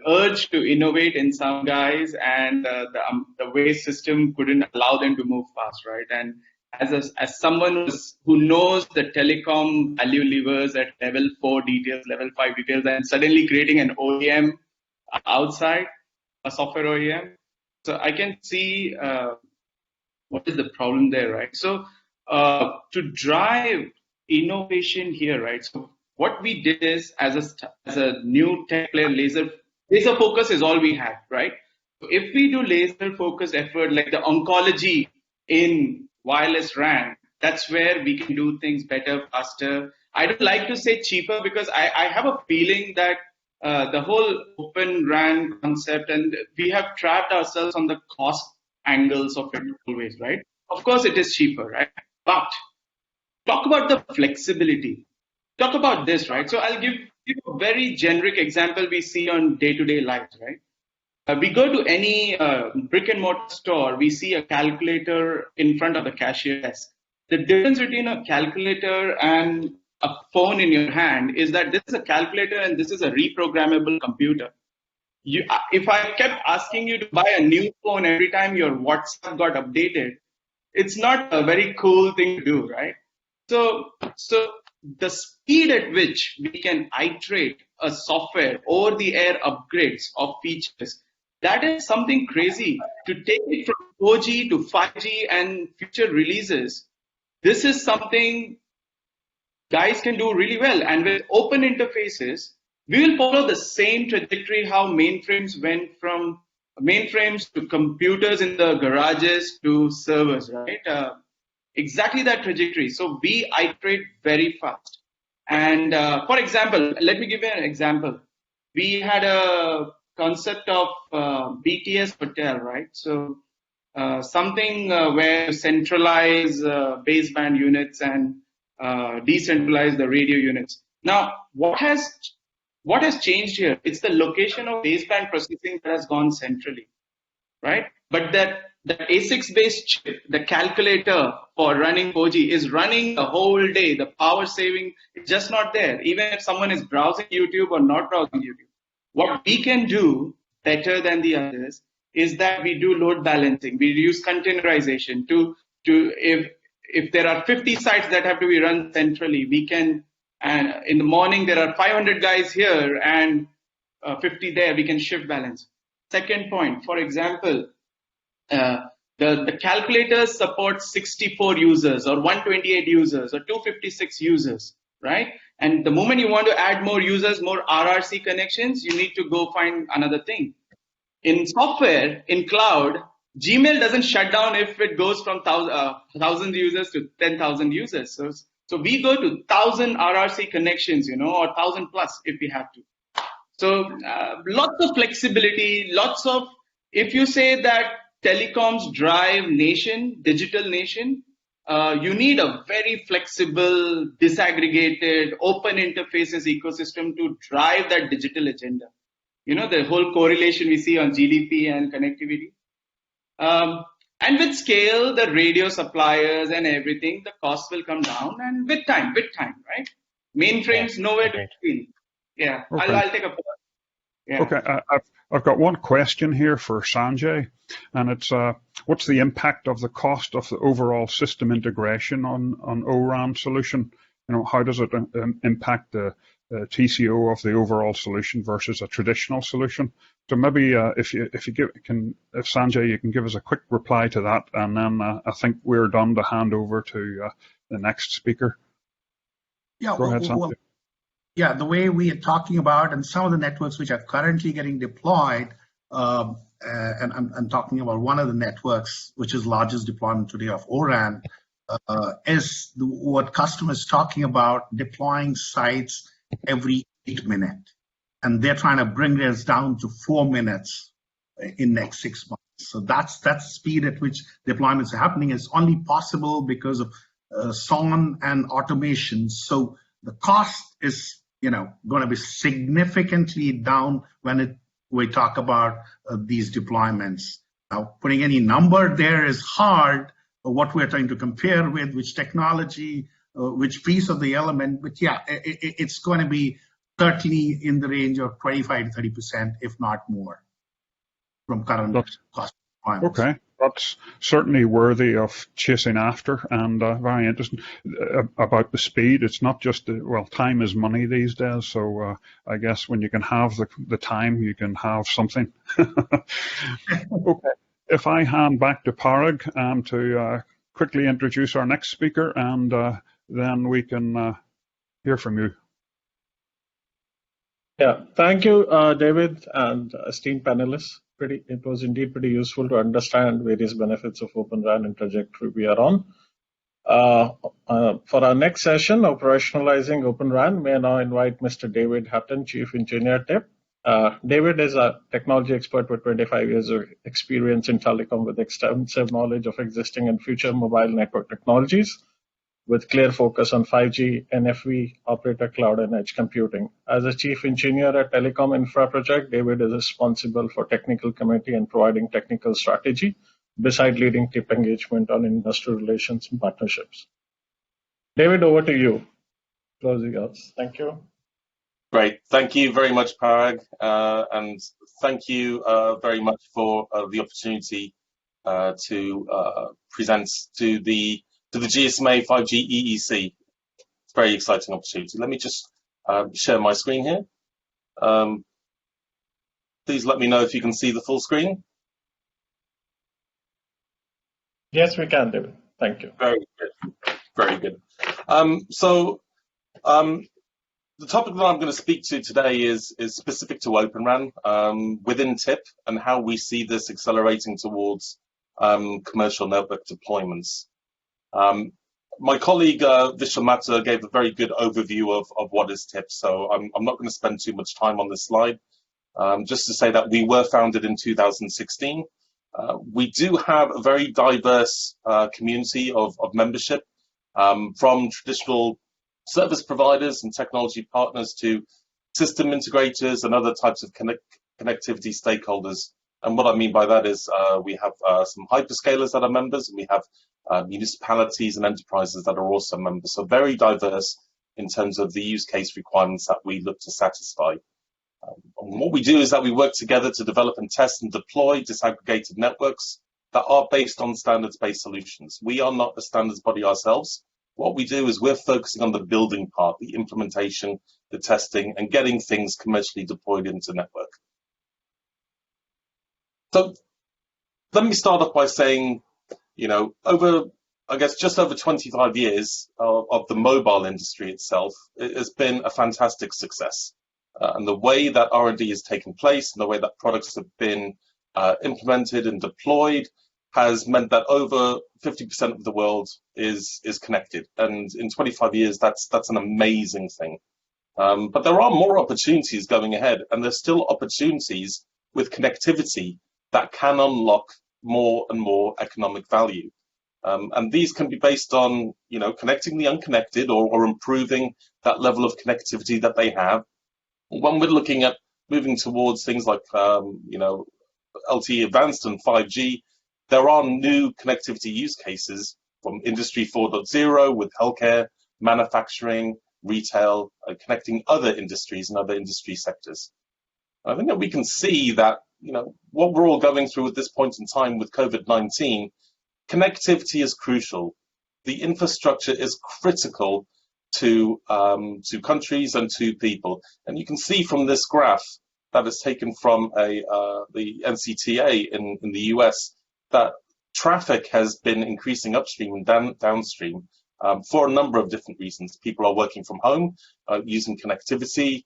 urge to innovate in some guys, and the way system couldn't allow them to move fast, right? And as someone who knows the telecom value levers at level 4 details, level 5 details, and suddenly creating an OEM outside, a software OEM, so I can see what is the problem there, right? So to drive innovation here, right? So what we did is, as a new tech player, laser focus is all we had, right? So if we do laser focused effort like the oncology in wireless RAN, that's where we can do things better, faster. I don't like to say cheaper because I have a feeling that the whole open RAN concept, and we have trapped ourselves on the cost angles of it always, right? Of course, it is cheaper, right? But talk about the flexibility. Talk about this, right? So I'll give you a very generic example we see on day-to-day lives, right? We go to any brick and mortar store, we see a calculator in front of the cashier desk. The difference between a calculator and a phone in your hand is that this is a calculator and this is a reprogrammable computer. If I kept asking you to buy a new phone every time your WhatsApp got updated, it's not a very cool thing to do, right? So the speed at which we can iterate a software over the air upgrades of features, that is something crazy. To take it from 4G to 5G and future releases, this is something guys can do really well. And with open interfaces, we will follow the same trajectory how mainframes went from mainframes to computers in the garages to servers, right? Exactly that trajectory. So we iterate very fast. And for example, let me give you an example. We had a concept of BTS hotel, right? So something where you centralize baseband units and decentralize the radio units. Now, what has changed here? It's the location of baseband processing that has gone centrally, right? But that ASICs-based chip, the calculator for running 4G is running the whole day. The power saving is just not there, even if someone is browsing YouTube or not browsing YouTube. What we can do better than the others is that we do load balancing. We use containerization to if there are 50 sites that have to be run centrally, we can, and in the morning there are 500 guys here and 50 there, we can shift balance. Second point, for example, the calculators support 64 users or 128 users or 256 users, right? And the moment you want to add more users, more RRC connections, you need to go find another thing. In software, in cloud, Gmail doesn't shut down if it goes from 1,000 users to 10,000 users. So we go to 1,000 RRC connections, or 1,000 plus if we have to. So lots of flexibility, if you say that telecoms drive nation, digital nation, you need a very flexible, disaggregated, open interfaces ecosystem to drive that digital agenda. The whole correlation we see on GDP and connectivity. And with scale, the radio suppliers and everything, the costs will come down, and with time, right? Mainframes, nowhere to be. Yeah, okay. I'll take a pause. Yeah. Okay, I've got one question here for Sanjay, and it's what's the impact of the cost of the overall system integration on ORAN solution? How does it impact the TCO of the overall solution versus a traditional solution? So maybe if Sanjay, you can give us a quick reply to that, and then I think we're done to hand over to the next speaker. Yeah, go ahead, Sanjay. Yeah, the way we are talking about, and some of the networks which are currently getting deployed, and I'm talking about one of the networks which is largest deployment today of ORAN, is what customers talking about deploying sites every 8 minutes, and they're trying to bring this down to 4 minutes in next 6 months. So that's speed at which deployments are happening is only possible because of SON and automation. So the cost is going to be significantly down when we talk about these deployments. Now, putting any number there is hard. What we're trying to compare with, which technology, which piece of the element, but yeah, it's going to be certainly in the range of 25 to 30%, if not more, from current cost requirements. Okay, that's certainly worthy of chasing after, and very interesting about the speed. It's not just, time is money these days, so I guess when you can have the time, you can have something. Okay. If I hand back to Parag to quickly introduce our next speaker, and then we can hear from you. Yeah, thank you, David, and esteemed panelists. It was indeed pretty useful to understand various benefits of OpenRAN and trajectory we are on. For our next session, operationalizing OpenRAN, may I now invite Mr. David Hutton, Chief Engineer, TIP. David is a technology expert with 25 years of experience in telecom with extensive knowledge of existing and future mobile network technologies, with clear focus on 5G, NFV, operator cloud, and edge computing. As a chief engineer at Telecom Infra Project, David is responsible for technical committee and providing technical strategy, beside leading TIP engagement on industrial relations and partnerships. David, over to you. Closing out. Thank you. Great. Thank you very much, Parag, and thank you very much for the opportunity to present to the GSMA 5G EEC. It's a very exciting opportunity. Let me just share my screen here. Please let me know if you can see the full screen. Yes, we can, David. Thank you. Very good. Very good. The topic that I'm going to speak to today is specific to OpenRAN within TIP and how we see this accelerating towards commercial network deployments. My colleague Vishal Mata gave a very good overview of what is TIP, so I'm not going to spend too much time on this slide. Just to say that we were founded in 2016. We do have a very diverse community of membership, from traditional service providers and technology partners to system integrators and other types of connectivity stakeholders. And what I mean by that is we have some hyperscalers that are members, and we have municipalities and enterprises that are also members. So very diverse in terms of the use case requirements that we look to satisfy. What we do is that we work together to develop and test and deploy disaggregated networks that are based on standards-based solutions. We are not a standards body ourselves. What we do is we're focusing on the building part, the implementation, the testing, and getting things commercially deployed into network. So let me start off by saying, just over 25 years of the mobile industry itself, it has been a fantastic success. And the way that R&D has taken place and the way that products have been implemented and deployed has meant that over 50% of the world is connected. And in 25 years, that's an amazing thing. But there are more opportunities going ahead, and there's still opportunities with connectivity that can unlock more and more economic value. And these can be based on, connecting the unconnected or improving that level of connectivity that they have. When we're looking at moving towards things like, LTE Advanced and 5G, there are new connectivity use cases from Industry 4.0 with healthcare, manufacturing, retail, connecting other industries and other industry sectors. I think that we can see that, what we're all going through at this point in time with COVID-19, connectivity is crucial. The infrastructure is critical to countries and to people. And you can see from this graph that is taken from the NCTA in the US that traffic has been increasing upstream and downstream for a number of different reasons. People are working from home, using connectivity,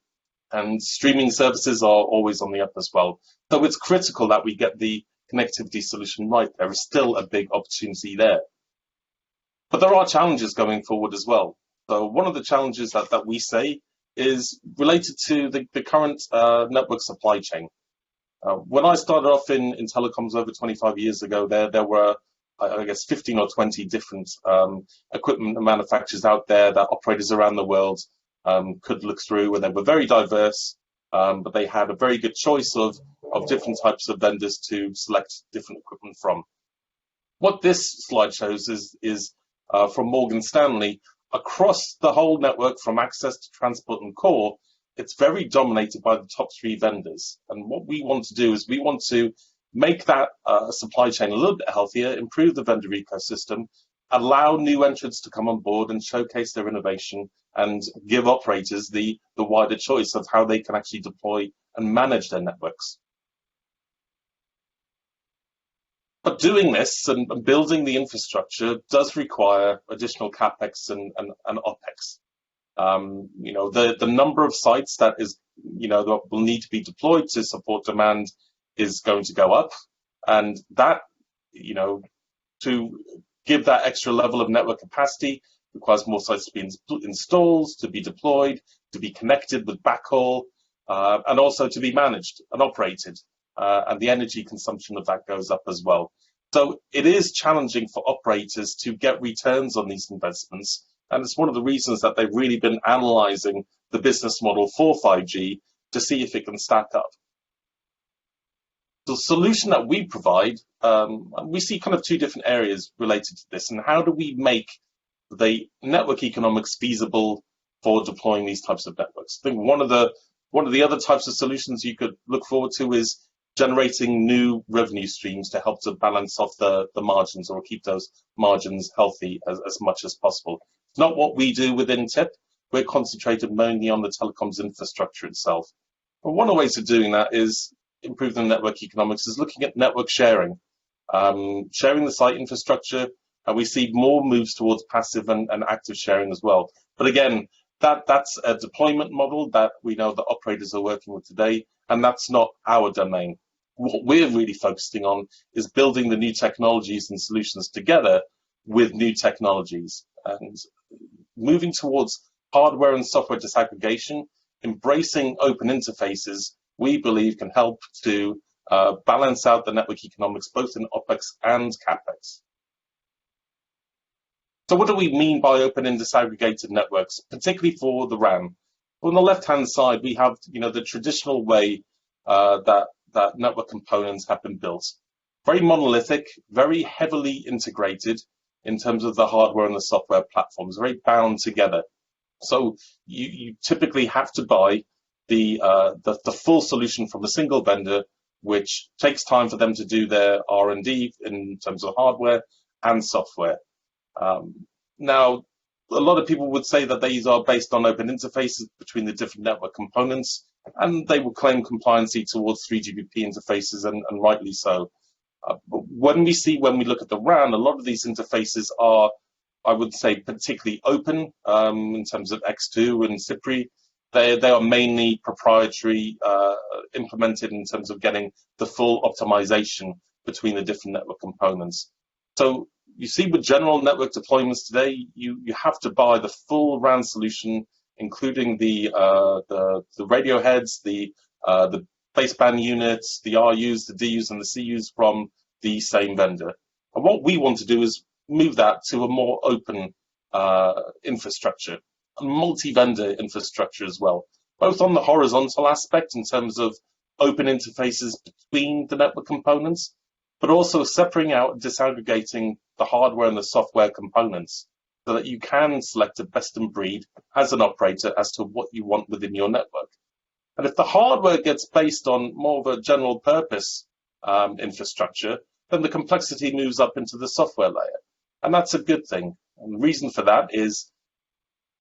and streaming services are always on the up as well. So it's critical that we get the connectivity solution right. There is still a big opportunity there. But there are challenges going forward as well. So one of the challenges that we say is related to the current network supply chain. When I started off in telecoms over 25 years ago, there were, 15 or 20 different equipment manufacturers out there that operators around the world could look through, and they were very diverse, but they had a very good choice of different types of vendors to select different equipment from. What this slide shows is from Morgan Stanley, across the whole network from access to transport and core, it's very dominated by the top 3 vendors. And what we want to do is we want to make that supply chain a little bit healthier, improve the vendor ecosystem, allow new entrants to come on board and showcase their innovation, and give operators the wider choice of how they can actually deploy and manage their networks. But doing this and building the infrastructure does require additional CapEx and OpEx. The number of sites that will need to be deployed to support demand is going to go up, and that, to give that extra level of network capacity requires more sites to be installed, to be deployed, to be connected with backhaul, and also to be managed and operated. And the energy consumption of that goes up as well. So it is challenging for operators to get returns on these investments. And it's one of the reasons that they've really been analyzing the business model for 5G to see if it can stack up. The solution that we provide, we see kind of 2 different areas related to this. And how do we make the network economics feasible for deploying these types of networks? I think one of the other types of solutions you could look forward to is generating new revenue streams to help to balance off the margins or keep those margins healthy as much as possible. It's not what we do within TIP. We're concentrated mainly on the telecoms infrastructure itself. But one of the ways of doing that is improve the network economics is looking at network sharing, sharing the site infrastructure, and we see more moves towards passive and active sharing as well. But again, that's a deployment model that we know that operators are working with today, and that's not our domain. What we're really focusing on is building the new technologies and solutions together with new technologies, and moving towards hardware and software disaggregation, embracing open interfaces, we believe can help to balance out the network economics, both in OpEx and CapEx. So what do we mean by open and disaggregated networks, particularly for the RAN? On the left-hand side, we have the traditional way that network components have been built. Very monolithic, very heavily integrated in terms of the hardware and the software platforms, very bound together. So you typically have to buy the full solution from a single vendor, which takes time for them to do their R&D in terms of hardware and software. Now, a lot of people would say that these are based on open interfaces between the different network components, and they will claim compliancy towards 3GPP interfaces, and rightly so. But when we look at the RAN, a lot of these interfaces are, I would say, particularly open in terms of X2 and CIPRI. They are mainly proprietary, implemented in terms of getting the full optimization between the different network components. So you see with general network deployments today, you have to buy the full RAN solution, including the radio heads, the baseband units, the RUs, the DUs, and the CUs from the same vendor. And what we want to do is move that to a more open infrastructure, a multi-vendor infrastructure as well, both on the horizontal aspect in terms of open interfaces between the network components, but also separating out and disaggregating the hardware and the software components so that you can select a best in breed as an operator as to what you want within your network. And if the hardware gets based on more of a general purpose infrastructure, then the complexity moves up into the software layer. And that's a good thing. And the reason for that is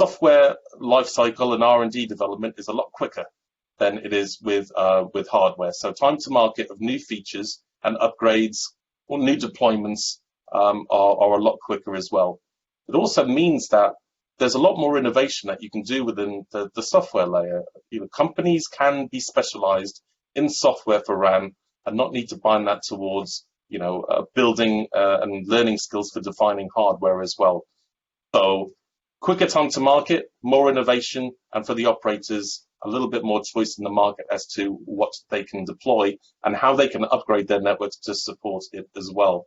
software lifecycle and R&D development is a lot quicker than it is with hardware. So time to market of new features and upgrades or new deployments are a lot quicker as well. It also means that there's a lot more innovation that you can do within the software layer. Companies can be specialized in software for RAN and not need to bind that towards building and learning skills for defining hardware as well. So quicker time to market, more innovation, and for the operators, a little bit more choice in the market as to what they can deploy and how they can upgrade their networks to support it as well.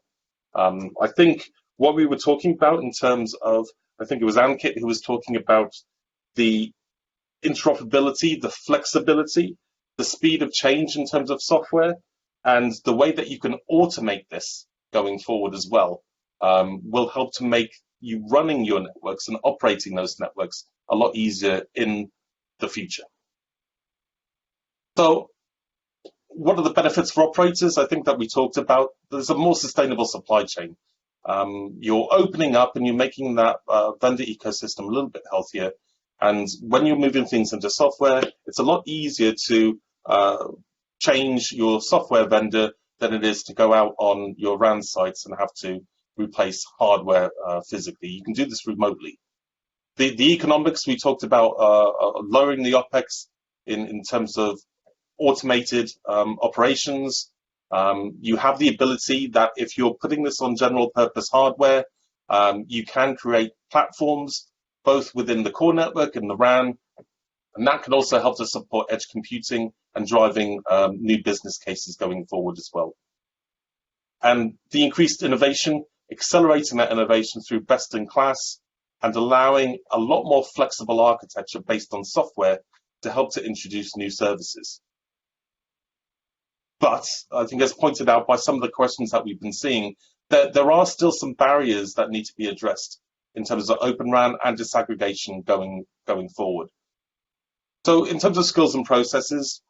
I think what we were talking about in terms of, I think it was Ankit who was talking about the interoperability, the flexibility, the speed of change in terms of software, and the way that you can automate this going forward as well will help to make you running your networks and operating those networks a lot easier in the future. So what are the benefits for operators? I think that we talked about. There's a more sustainable supply chain. You're opening up and you're making that vendor ecosystem a little bit healthier. And when you're moving things into software, it's a lot easier to change your software vendor than it is to go out on your RAN sites and have to replace hardware physically. You can do this remotely. The economics we talked about lowering the OPEX in terms of automated operations. You have the ability that if you're putting this on general purpose hardware, you can create platforms both within the core network and the RAN, and that can also help to support edge computing and driving new business cases going forward as well. And the increased innovation, accelerating that innovation through best in class and allowing a lot more flexible architecture based on software to help to introduce new services. But I think, as pointed out by some of the questions that we've been seeing, there are still some barriers that need to be addressed in terms of OpenRAN and disaggregation going forward. So in terms of skills and processes,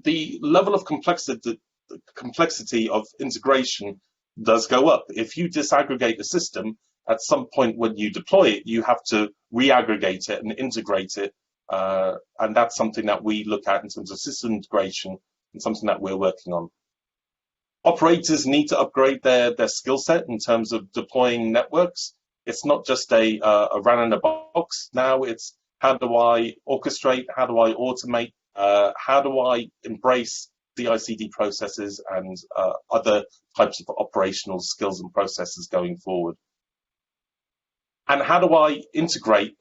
the level of complexity of integration does go up. If you disaggregate a system, at some point when you deploy it, you have to re-aggregate it and integrate it. And that's something that we look at in terms of system integration and something that we're working on. Operators need to upgrade their skill set in terms of deploying networks. It's not just a RAN in a box. Now it's how do I orchestrate, how do I automate, how do I embrace CI/CD processes and other types of operational skills and processes going forward. And how do I integrate,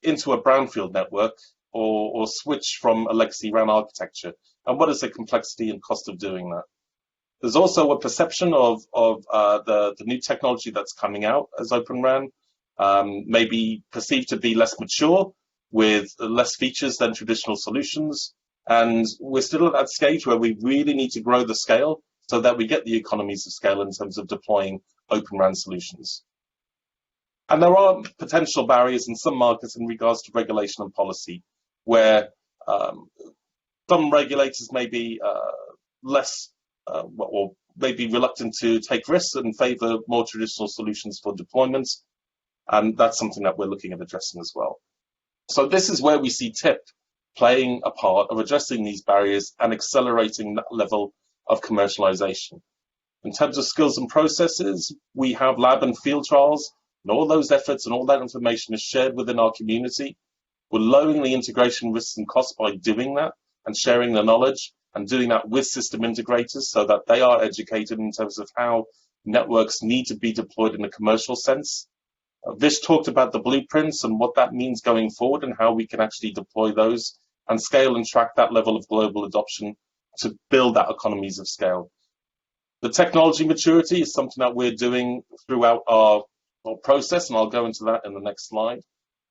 into a brownfield network or switch from a legacy RAN architecture? And what is the complexity and cost of doing that? There's also a perception of the new technology that's coming out as OpenRAN, maybe perceived to be less mature with less features than traditional solutions. And we're still at that stage where we really need to grow the scale so that we get the economies of scale in terms of deploying OpenRAN solutions. And there are potential barriers in some markets in regards to regulation and policy, where Some regulators may be less, or may be reluctant to take risks and favour more traditional solutions for deployment, and that's something that we're looking at addressing as well. So this is where we see TIP playing a part of addressing these barriers and accelerating that level of commercialization. In terms of skills and processes, we have lab and field trials, and all those efforts and all that information is shared within our community. We're lowering the integration risks and costs by doing that and sharing the knowledge and doing that with system integrators so that they are educated in terms of how networks need to be deployed in a commercial sense. Vish talked about the blueprints and what that means going forward and how we can actually deploy those and scale and track that level of global adoption to build that economies of scale. The technology maturity is something that we're doing throughout our process, and I'll go into that in the next slide,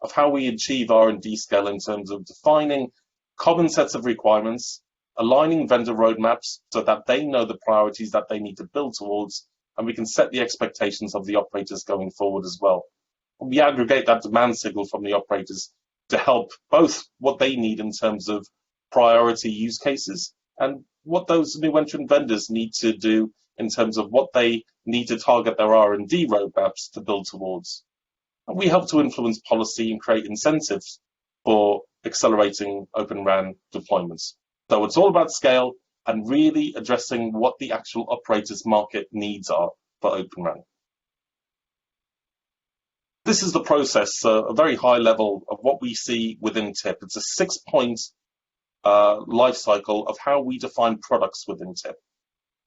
of how we achieve R&D scale in terms of defining common sets of requirements, aligning vendor roadmaps so that they know the priorities that they need to build towards, and we can set the expectations of the operators going forward as well. We aggregate that demand signal from the operators to help both what they need in terms of priority use cases and what those new entrant vendors need to do in terms of what they need to target their R&D roadmaps to build towards. And we help to influence policy and create incentives for accelerating Open RAN deployments. So it's all about scale and really addressing what the actual operators' market needs are for Open RAN. This is the process, a very high level of what we see within TIP. It's a 6-point life cycle of how we define products within TIP.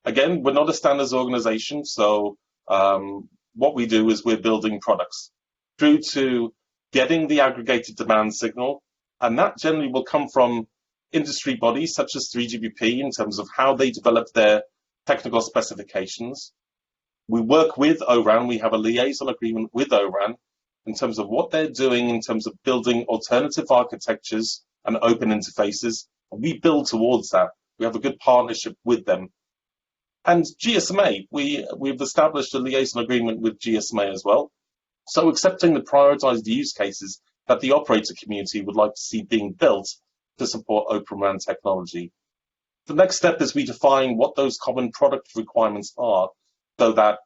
Again, we're not a standards organization, so what we do is we're building products through to getting the aggregated demand signal, and that generally will come from industry bodies such as 3GPP in terms of how they develop their technical specifications. We work with ORAN, we have a liaison agreement with ORAN in terms of what they're doing in terms of building alternative architectures and open interfaces. We build towards that. We have a good partnership with them. And GSMA, we've established a liaison agreement with GSMA as well. So accepting the prioritized use cases that the operator community would like to see being built to support Open RAN technology. The next step is we define what those common product requirements are so that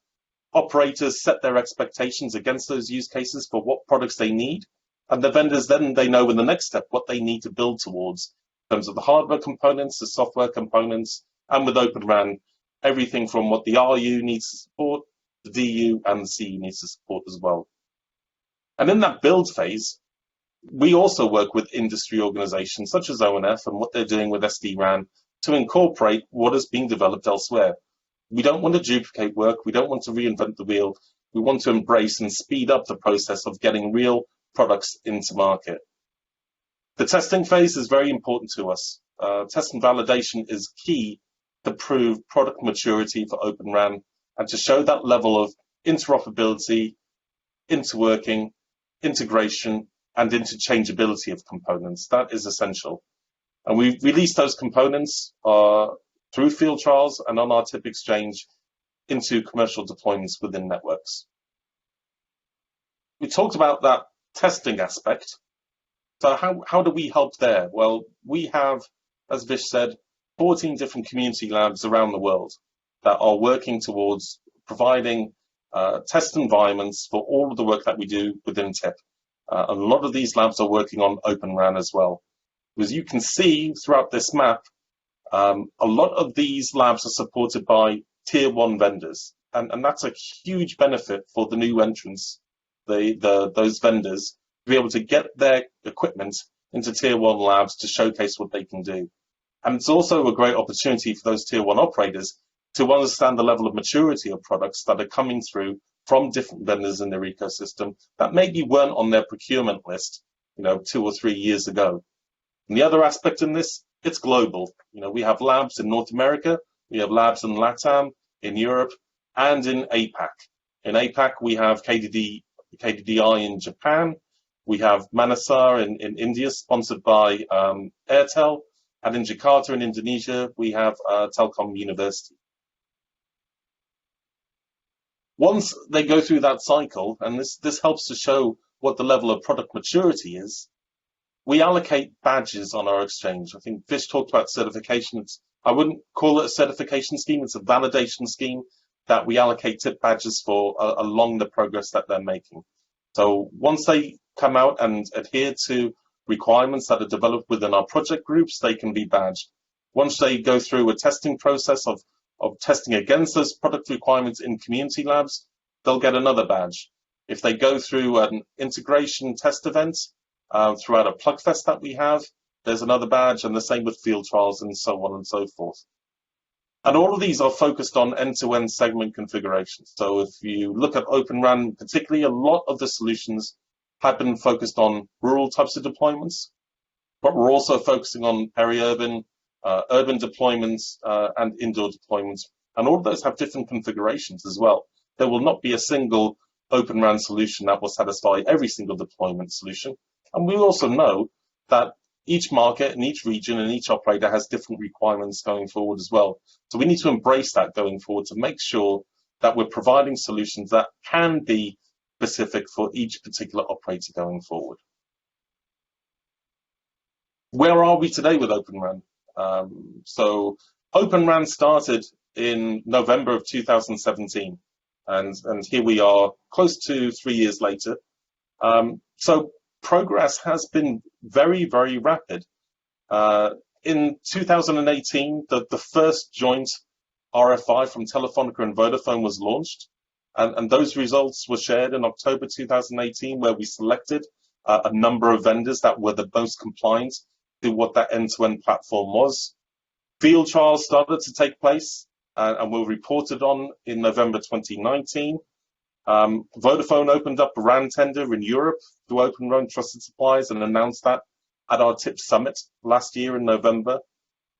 operators set their expectations against those use cases for what products they need. And the vendors then they know in the next step what they need to build towards in terms of the hardware components, the software components, and with Open RAN, everything from what the RU needs to support, the DU and the CU needs to support as well. And in that build phase, we also work with industry organizations such as ONF and what they're doing with SD-RAN to incorporate what is being developed elsewhere. We don't want to duplicate work. We don't want to reinvent the wheel. We want to embrace and speed up the process of getting real products into market. The testing phase is very important to us. Test and validation is key to prove product maturity for Open RAN and to show that level of interoperability, interworking, integration, and interchangeability of components. That is essential. And we release those components through field trials and on our TIP exchange into commercial deployments within networks. We talked about that testing aspect. So how do we help there? Well, we have, as Vish said, 14 different community labs around the world that are working towards providing test environments for all of the work that we do within TIP. A lot of these labs are working on Open RAN as well. As you can see throughout this map, a lot of these labs are supported by tier 1 vendors, and that's a huge benefit for the new entrants, those vendors, to be able to get their equipment into tier 1 labs to showcase what they can do. And it's also a great opportunity for those tier 1 operators to understand the level of maturity of products that are coming through from different vendors in their ecosystem that maybe weren't on their procurement list, 2 or 3 years ago. And the other aspect in this, it's global. We have labs in North America, we have labs in LATAM, in Europe, and in APAC. In APAC, we have KDDI in Japan, we have Manasar in India, sponsored by Airtel, and in Jakarta in Indonesia, we have Telkom University. Once they go through that cycle, and this helps to show what the level of product maturity is, we allocate badges on our exchange. I think Vish talked about certification. I wouldn't call it a certification scheme. It's a validation scheme that we allocate tip badges for along the progress that they're making. So once they come out and adhere to requirements that are developed within our project groups, they can be badged. Once they go through a testing process of testing against those product requirements in community labs, they'll get another badge. If they go through an integration test event throughout a plugfest that we have, there's another badge, and the same with field trials and so on and so forth. And all of these are focused on end-to-end segment configuration. So if you look at OpenRAN, particularly a lot of the solutions have been focused on rural types of deployments, but we're also focusing on peri-urban, urban deployments, and indoor deployments. And all of those have different configurations as well. There will not be a single OpenRAN solution that will satisfy every single deployment solution. And we also know that each market and each region and each operator has different requirements going forward as well. So we need to embrace that going forward to make sure that we're providing solutions that can be specific for each particular operator going forward. Where are we today with OpenRAN? So OpenRAN started in November of 2017, and here we are close to 3 years later. So progress has been very, very rapid. In 2018, the first joint RFI from Telefonica and Vodafone was launched, and those results were shared in October 2018, where we selected a number of vendors that were the most compliant to what that end-to-end platform was. Field trials started to take place, and were reported on in November 2019. Vodafone opened up a RAN tender in Europe to OpenRAN trusted suppliers and announced that at our TIP Summit last year in November.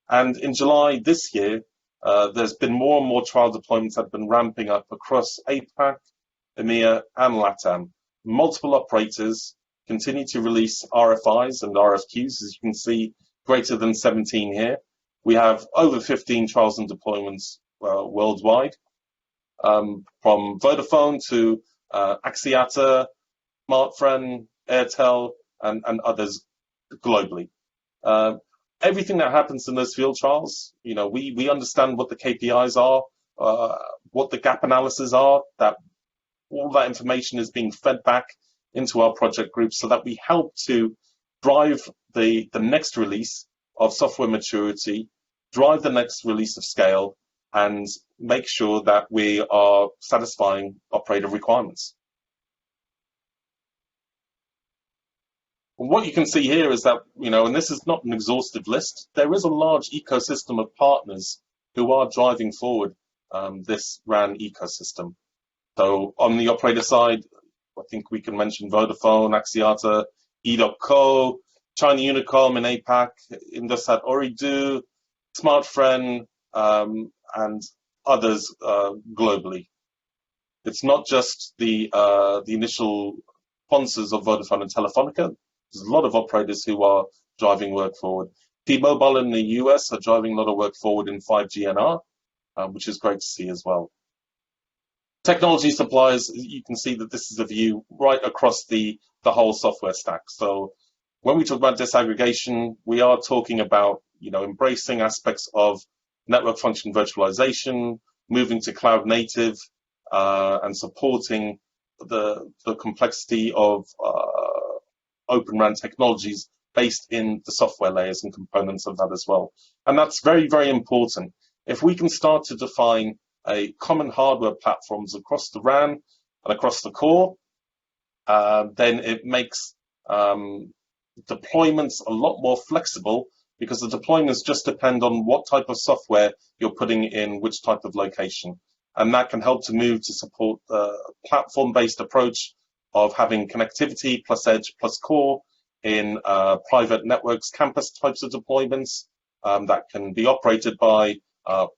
And in July this year, there's been more and more trial deployments that have been ramping up across APAC, EMEA, and LATAM. Multiple operators continue to release RFIs and RFQs, as you can see, greater than 17 here. We have over 15 trials and deployments worldwide, from Vodafone to Axiata, Smartfren, Airtel, and others globally. Everything that happens in those field trials, we understand what the KPIs are, what the gap analysis are, that all that information is being fed back into our project groups so that we help to drive the next release of software maturity, drive the next release of scale, and make sure that we are satisfying operator requirements. And what you can see here is that, and this is not an exhaustive list, there is a large ecosystem of partners who are driving forward this RAN ecosystem. So on the operator side, I think we can mention Vodafone, Axiata, E.co, China Unicom in APAC, Indosat Ooredoo, Smartfren, and others globally. It's not just the initial sponsors of Vodafone and Telefonica. There's a lot of operators who are driving work forward. T-Mobile in the US are driving a lot of work forward in 5G NR, which is great to see as well. Technology suppliers, you can see that this is a view right across the whole software stack. So when we talk about disaggregation, we are talking about embracing aspects of network function virtualization, moving to cloud native, and supporting the complexity of OpenRAN technologies based in the software layers and components of that as well. And that's very, very important. If we can start to define a common hardware platforms across the RAN and across the core, then it makes deployments a lot more flexible, because the deployments just depend on what type of software you're putting in which type of location. And that can help to move to support the platform-based approach of having connectivity plus edge plus core in private networks, campus types of deployments that can be operated by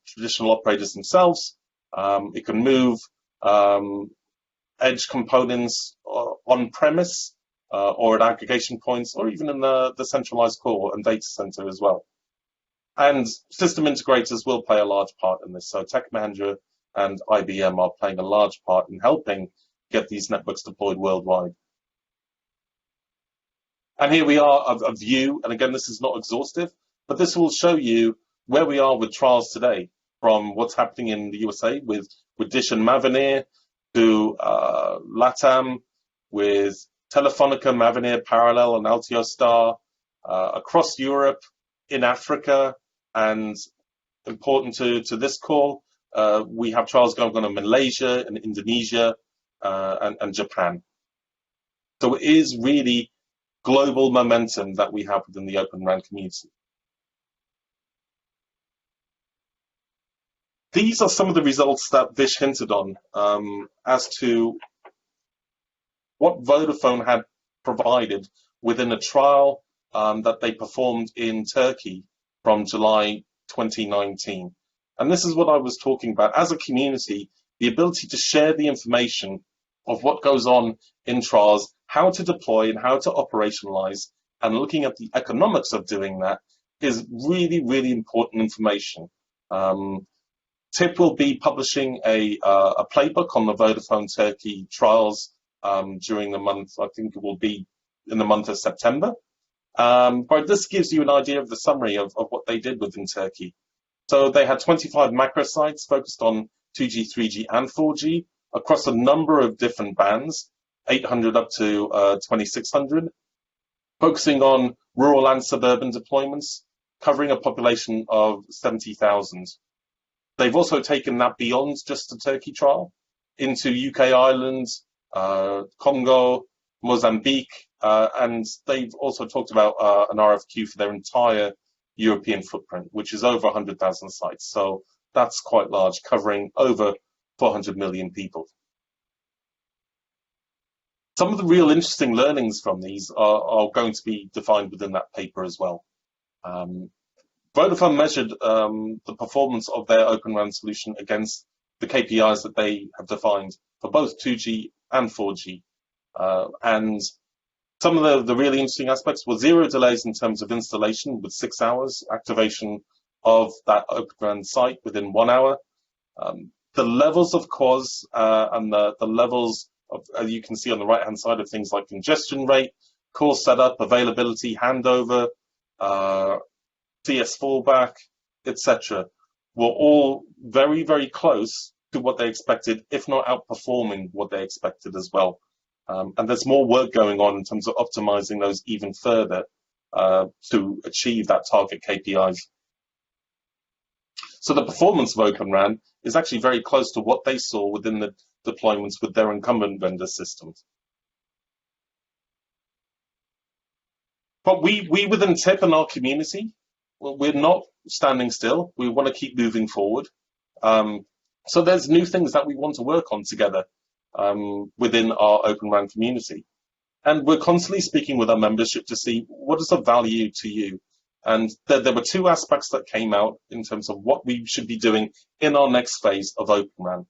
traditional operators themselves. It can move edge components on-premise or at aggregation points, or even in the centralized core and data center as well. And system integrators will play a large part in this. So Tech Mahindra and IBM are playing a large part in helping get these networks deployed worldwide. And here we are, a view, and again, this is not exhaustive, but this will show you where we are with trials today, from what's happening in the USA with Dish and Mavenir, to LATAM, with Telefonica, Mavenir, Parallel, and Altiostar, across Europe, in Africa, and important to this call, we have trials going on in Malaysia and Indonesia and Japan. So it is really global momentum that we have within the OpenRAN community. These are some of the results that Vish hinted on as to what Vodafone had provided within a trial that they performed in Turkey from July 2019. And this is what I was talking about. As a community, the ability to share the information of what goes on in trials, how to deploy and how to operationalize, and looking at the economics of doing that is really, really important information. TIP will be publishing a playbook on the Vodafone Turkey trials during the month, I think it will be in the month of September. But this gives you an idea of the summary of what they did within Turkey. So they had 25 macro sites focused on 2G, 3G, and 4G across a number of different bands, 800 up to 2600, focusing on rural and suburban deployments, covering a population of 70,000. They've also taken that beyond just the Turkey trial into UK islands, Congo, Mozambique, and they've also talked about an RFQ for their entire European footprint, which is over 100,000 sites. So that's quite large, covering over 400 million people. Some of the real interesting learnings from these are going to be defined within that paper as well. Vodafone measured the performance of their OpenRAN solution against the KPIs that they have defined for both 2G and 4G. And some of the really interesting aspects were 0 delays in terms of installation with 6 hours, activation of that OpenRAN site within 1 hour. The levels of cause and the levels of, as you can see on the right-hand side, of things like congestion rate, call setup, availability, handover, CS fallback, etc., were all very, very close to what they expected, if not outperforming what they expected as well. And there's more work going on in terms of optimizing those even further to achieve that target KPIs. So the performance of OpenRAN is actually very close to what they saw within the deployments with their incumbent vendor systems. But we within TIP and our community, well, we're not standing still. We want to keep moving forward. So there's new things that we want to work on together within our OpenRAN community. And we're constantly speaking with our membership to see what is of value to you. And there were two aspects that came out in terms of what we should be doing in our next phase of OpenRAN.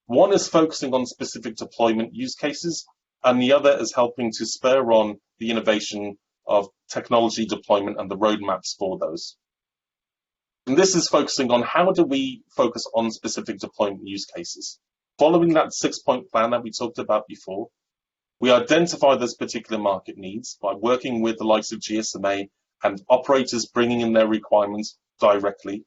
One is focusing on specific deployment use cases, and the other is helping to spur on the innovation of technology deployment and the roadmaps for those. And this is focusing on how do we focus on specific deployment use cases. Following that 6-point plan that we talked about before, we identify those particular market needs by working with the likes of GSMA and operators bringing in their requirements directly,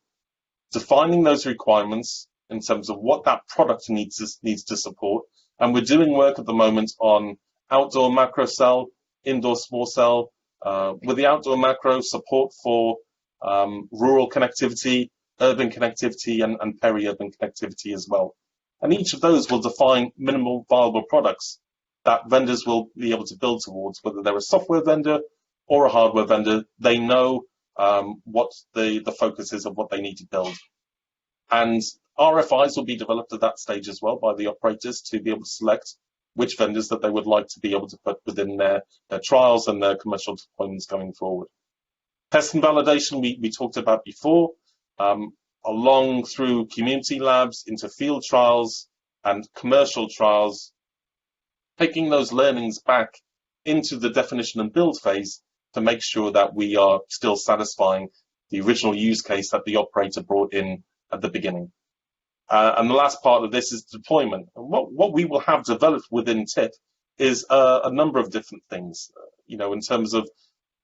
defining those requirements in terms of what that product needs to support. And we're doing work at the moment on outdoor macro cell, indoor small cell, with the outdoor macro support for rural connectivity, urban connectivity, and peri-urban connectivity as well. And each of those will define minimal viable products that vendors will be able to build towards, whether they're a software vendor or a hardware vendor. They know what the focus is of what they need to build. And RFIs will be developed at that stage as well by the operators to be able to select which vendors that they would like to be able to put within their trials and their commercial deployments going forward. Test and validation we talked about before, along through community labs into field trials and commercial trials, taking those learnings back into the definition and build phase to make sure that we are still satisfying the original use case that the operator brought in at the beginning. And the last part of this is deployment. And what we will have developed within TIP is a number of different things. in terms of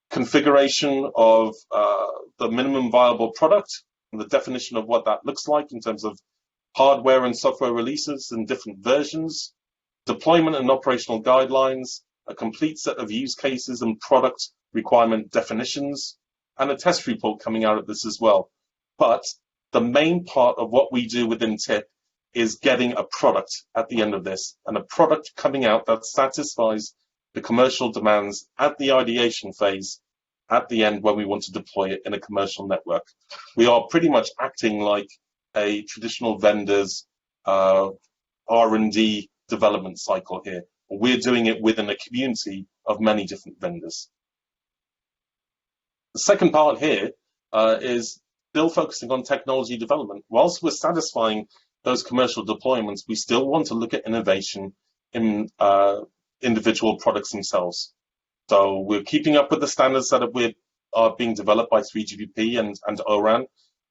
configuration of the minimum viable product and the definition of what that looks like in terms of hardware and software releases and different versions, deployment and operational guidelines, a complete set of use cases and product requirement definitions, and a test report coming out of this as well. But the main part of what we do within TIP is getting a product at the end of this, and a product coming out that satisfies the commercial demands at the ideation phase at the end when we want to deploy it in a commercial network. We are pretty much acting like a traditional vendor's R&D development cycle here. We're doing it within a community of many different vendors. The second part here is still focusing on technology development. Whilst we're satisfying those commercial deployments, we still want to look at innovation in individual products themselves. So we're keeping up with the standards that are being developed by 3GPP and ORAN,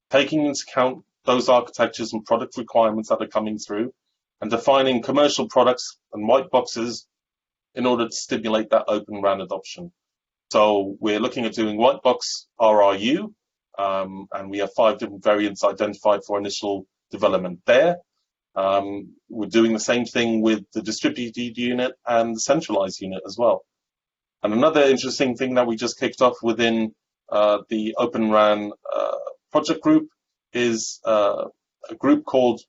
taking into account those architectures and product requirements that are coming through, and defining commercial products and white boxes in order to stimulate that Open RAN adoption. So we're looking at doing white box RRU, and we have 5 different variants identified for initial development there. We're doing the same thing with the distributed unit and the centralized unit as well. And another interesting thing that we just kicked off within the Open RAN project group is a group called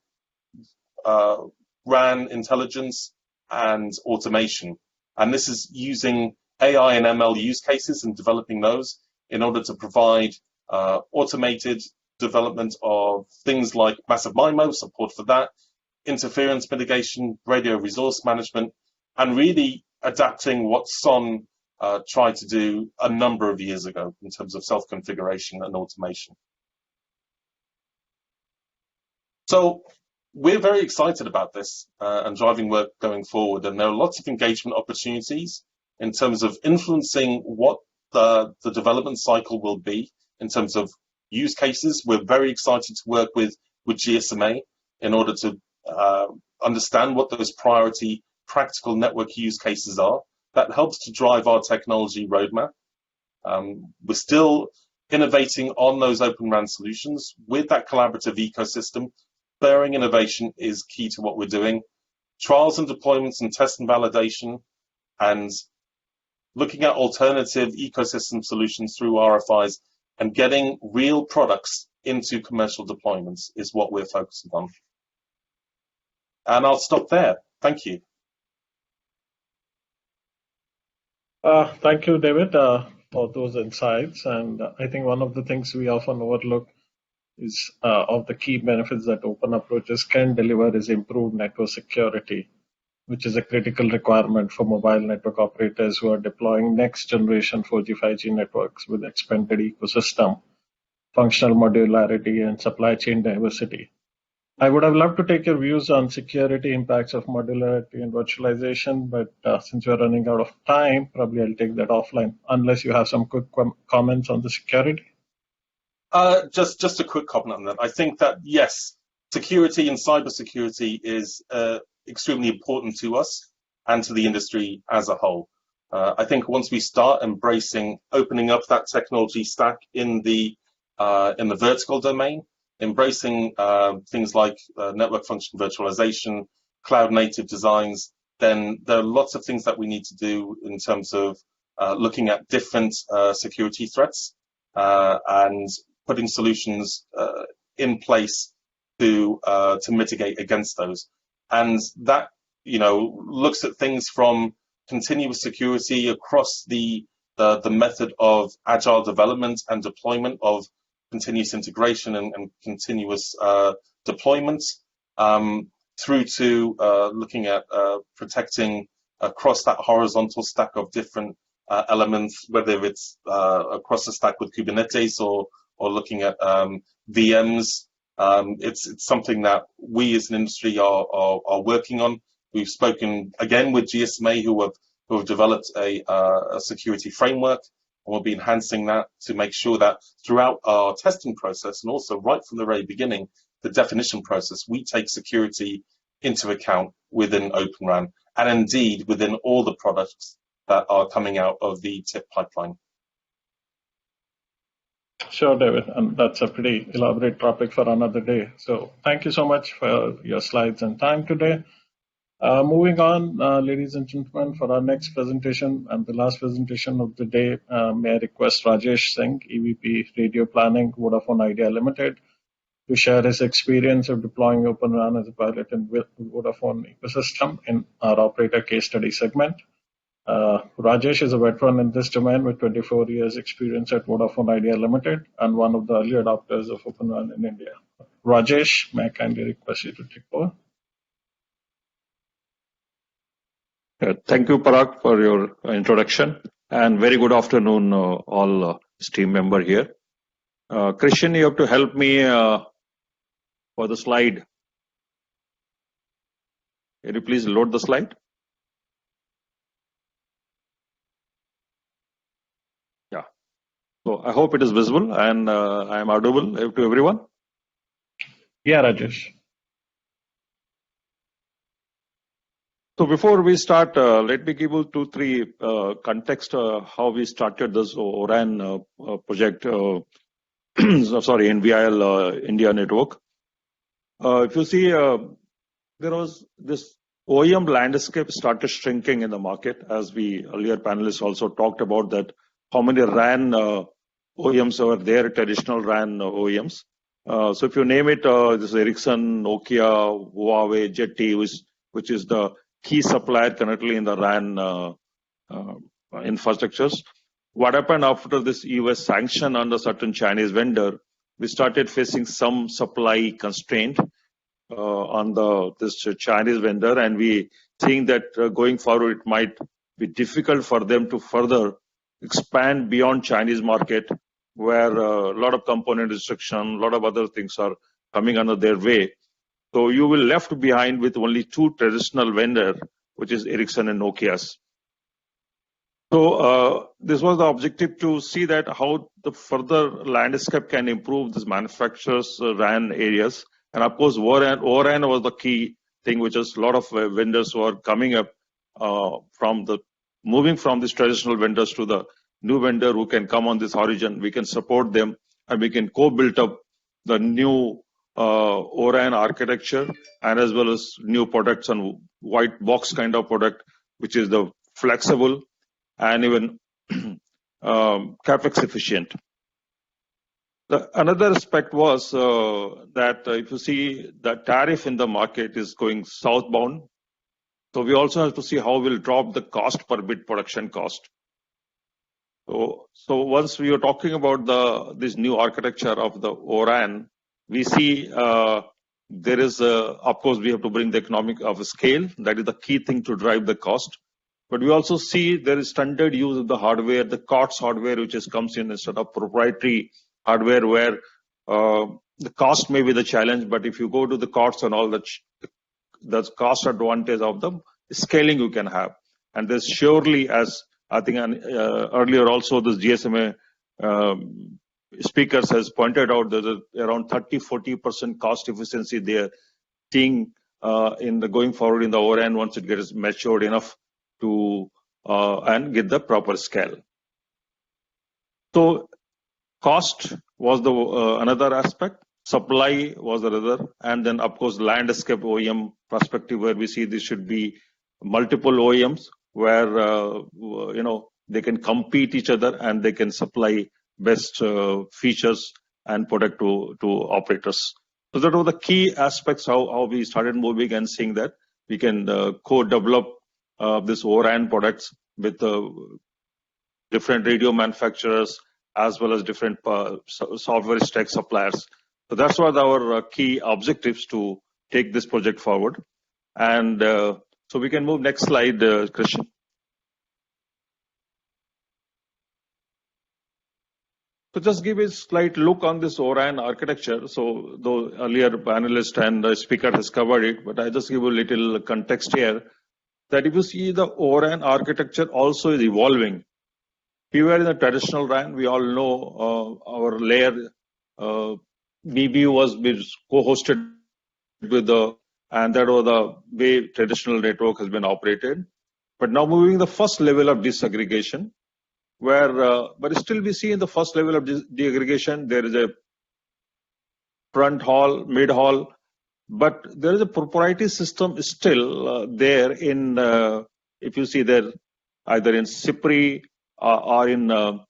RAN Intelligence and Automation. And this is using AI and ML use cases and developing those in order to provide automated development of things like massive MIMO, support for that, interference mitigation, radio resource management, and really adapting what SON tried to do a number of years ago in terms of self-configuration and automation. So we're very excited about this and driving work going forward, and there are lots of engagement opportunities in terms of influencing what the development cycle will be in terms of use cases. We're very excited to work with GSMA in order to understand what those priority practical network use cases are. That helps to drive our technology roadmap. We're still innovating on those Open RAN solutions with that collaborative ecosystem. Bearing innovation is key to what we're doing. Trials and deployments and test and validation, and looking at alternative ecosystem solutions through RFIs and getting real products into commercial deployments is what we're focusing on. And I'll stop there. Thank you. Thank you, David, for those insights. And I think one of the things we often overlook is of the key benefits that open approaches can deliver is improved network security, which is a critical requirement for mobile network operators who are deploying next generation 4G, 5G networks with expanded ecosystem, functional modularity, and supply chain diversity. I would have loved to take your views on security impacts of modularity and virtualization, but since we're running out of time, probably I'll take that offline, unless you have some quick comments on the security. Just a quick comment on that. I think that, yes, security and cybersecurity is extremely important to us and to the industry as a whole. I think once we start embracing opening up that technology stack in the vertical domain, embracing things like network function virtualization, cloud native designs, then there are lots of things that we need to do in terms of looking at different security threats and putting solutions in place to mitigate against those. And that, looks at things from continuous security across the method of agile development and deployment of continuous integration and continuous deployment, through to looking at protecting across that horizontal stack of different elements, whether it's across the stack with Kubernetes or looking at VMs. It's something that we as an industry are working on. We've spoken again with GSMA, who have developed a security framework, and we'll be enhancing that to make sure that throughout our testing process, and also right from the very beginning, the definition process, we take security into account within Open RAN, and indeed within all the products that are coming out of the TIP pipeline. Sure, David, and that's a pretty elaborate topic for another day. So thank you so much for your slides and time today. Moving on, ladies and gentlemen, for our next presentation and the last presentation of the day, may I request Rajesh Singh, EVP Radio Planning, Vodafone Idea Limited, to share his experience of deploying OpenRAN as a pilot in Vodafone ecosystem in our operator case study segment. Rajesh is a veteran in this domain with 24 years experience at Vodafone Idea Limited and one of the early adopters of OpenRAN in India. Rajesh, may I kindly request you to take over? Thank you, Parag, for your introduction, and very good afternoon, all team member here. Christian, you have to help me for the slide. Can you please load the slide? Yeah. So I hope it is visible and I am audible to everyone. Yeah, Rajesh. So before we start, let me give you 2-3 context how we started this ORAN project. Sorry, NVIL India network. If you see, there was this OEM landscape started shrinking in the market, as we earlier panelists also talked about that. How many RAN OEMs were there? Traditional RAN OEMs. So if you name it, this is Ericsson, Nokia, Huawei, Jetty, which is the key supplier currently in the RAN infrastructures. What happened after this US sanction under certain Chinese vendor, we started facing some supply constraint on this Chinese vendor, and we think that going forward it might be difficult for them to further expand beyond Chinese market, where a lot of component restriction, a lot of other things are coming under their way. So you will left behind with only 2 traditional vendor, which is Ericsson and Nokia's. So this was the objective, to see that how the further landscape can improve this manufacturers RAN areas. And of course, ORAN was the key thing, which is a lot of vendors who are coming up moving from these traditional vendors to the new vendor who can come on this horizon. We can support them and we can co-build up the new ORAN architecture, and as well as new products and white box kind of product, which is the flexible and even capex efficient. Another aspect was that if you see the tariff in the market is going southbound, so we also have to see how we'll drop the cost per bit production cost. So once we are talking about this new architecture of the ORAN, we see there is, of course, we have to bring the economic of scale. That is the key thing to drive the cost. But we also see there is standard use of the hardware, the COTS hardware, which comes in instead of proprietary hardware, where the cost may be the challenge. But if you go to the COTS and all, that's cost advantage of the scaling you can have. And there's surely, as I think earlier also, this GSMA speakers has pointed out, there's around 30-40% cost efficiency there, seeing in the going forward in the ORAN once it gets matured enough to and get the proper scale. So cost was the another aspect, supply was another, and then of course landscape OEM perspective, where we see this should be multiple OEMs where they can compete each other and they can supply best features and product to operators. So that were the key aspects how we started moving and seeing that we can co-develop this ORAN products with different radio manufacturers as well as different software stack suppliers. So that's what our key objectives to take this project forward. And so we can move next slide, Christian. So just give a slight look on this ORAN architecture. So the earlier panelist and speaker has covered it, but I just give a little context here. That if you see the ORAN architecture also is evolving. We were in the traditional RAN. We all know our layer BBU was co-hosted with and that was the way traditional network has been operated. But now moving the first level of disaggregation, where but still we see in the first level of disaggregation there is a front hall, mid hall, but there is a proprietary system still there in if you see there either in CIPRI or in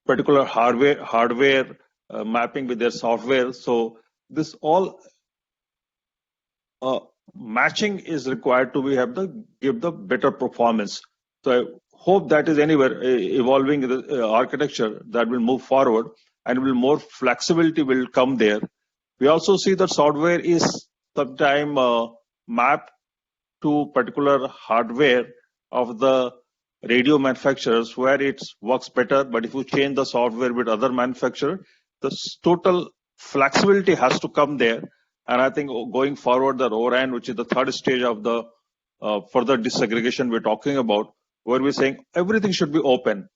particular hardware mapping with their software. So this all matching is required to give the better performance. So I hope that is anywhere evolving the architecture that will move forward, and more flexibility will come there. We also see that software is sometime mapped to particular hardware of the radio manufacturers where it works better. But if you change the software with other manufacturer, the total flexibility has to come there. And I think going forward, the ORAN, which is the third stage of the further disaggregation we're talking about, where we're saying everything should be open.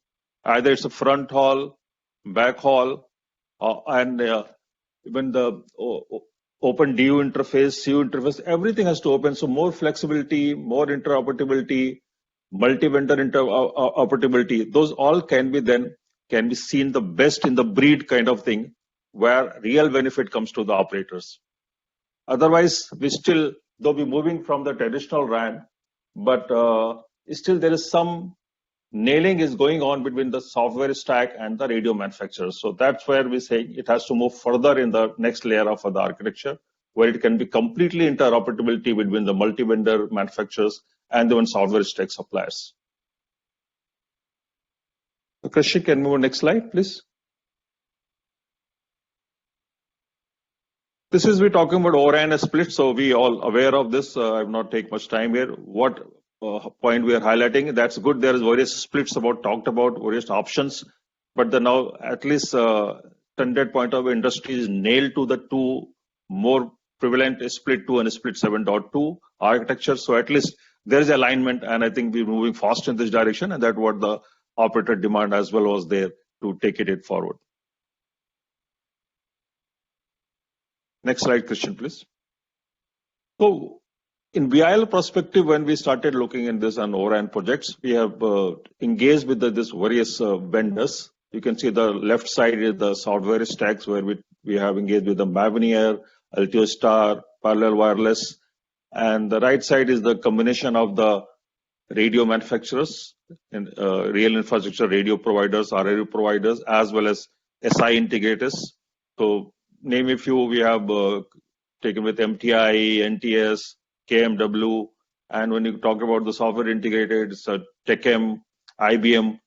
Either it's a front hall, back hall, and even the open DU interface, CU interface, everything has to open. So more flexibility, more interoperability, multi-vendor interoperability, those all can be seen the best in the breed kind of thing, where real benefit comes to the operators. Otherwise, we still, though we're moving from the traditional RAN, but still there is some nailing is going on between the software stack and the radio manufacturers. So that's where we say it has to move further in the next layer of the architecture, where it can be completely interoperability between the multi-vendor manufacturers and even software stack suppliers. So Christian, can move next slide, please. This is we're talking about ORAN split, so we all aware of this. I will not take much time here. What point we are highlighting? That's good. There is various splits talked about various options, but the now at least standard point of industry is nailed to the two more prevalent split 2 and split 7.2 architecture. So at least there is alignment, and I think we're moving fast in this direction, and that's what the operator demand as well was there to take it forward. Next slide, Christian, please. So in VIL perspective, when we started looking in this on ORAN projects, we have engaged with this various vendors. You can see the left side is the software stacks where we have engaged with the Mavenir, LTO Star, Parallel Wireless, and the right side is the combination of the radio manufacturers and real infrastructure radio providers, RRU providers, as well as SI integrators. So name a few, we have taken with MTI, NTS, KMW, and when you talk about the software integrated, it's TechM, IBM,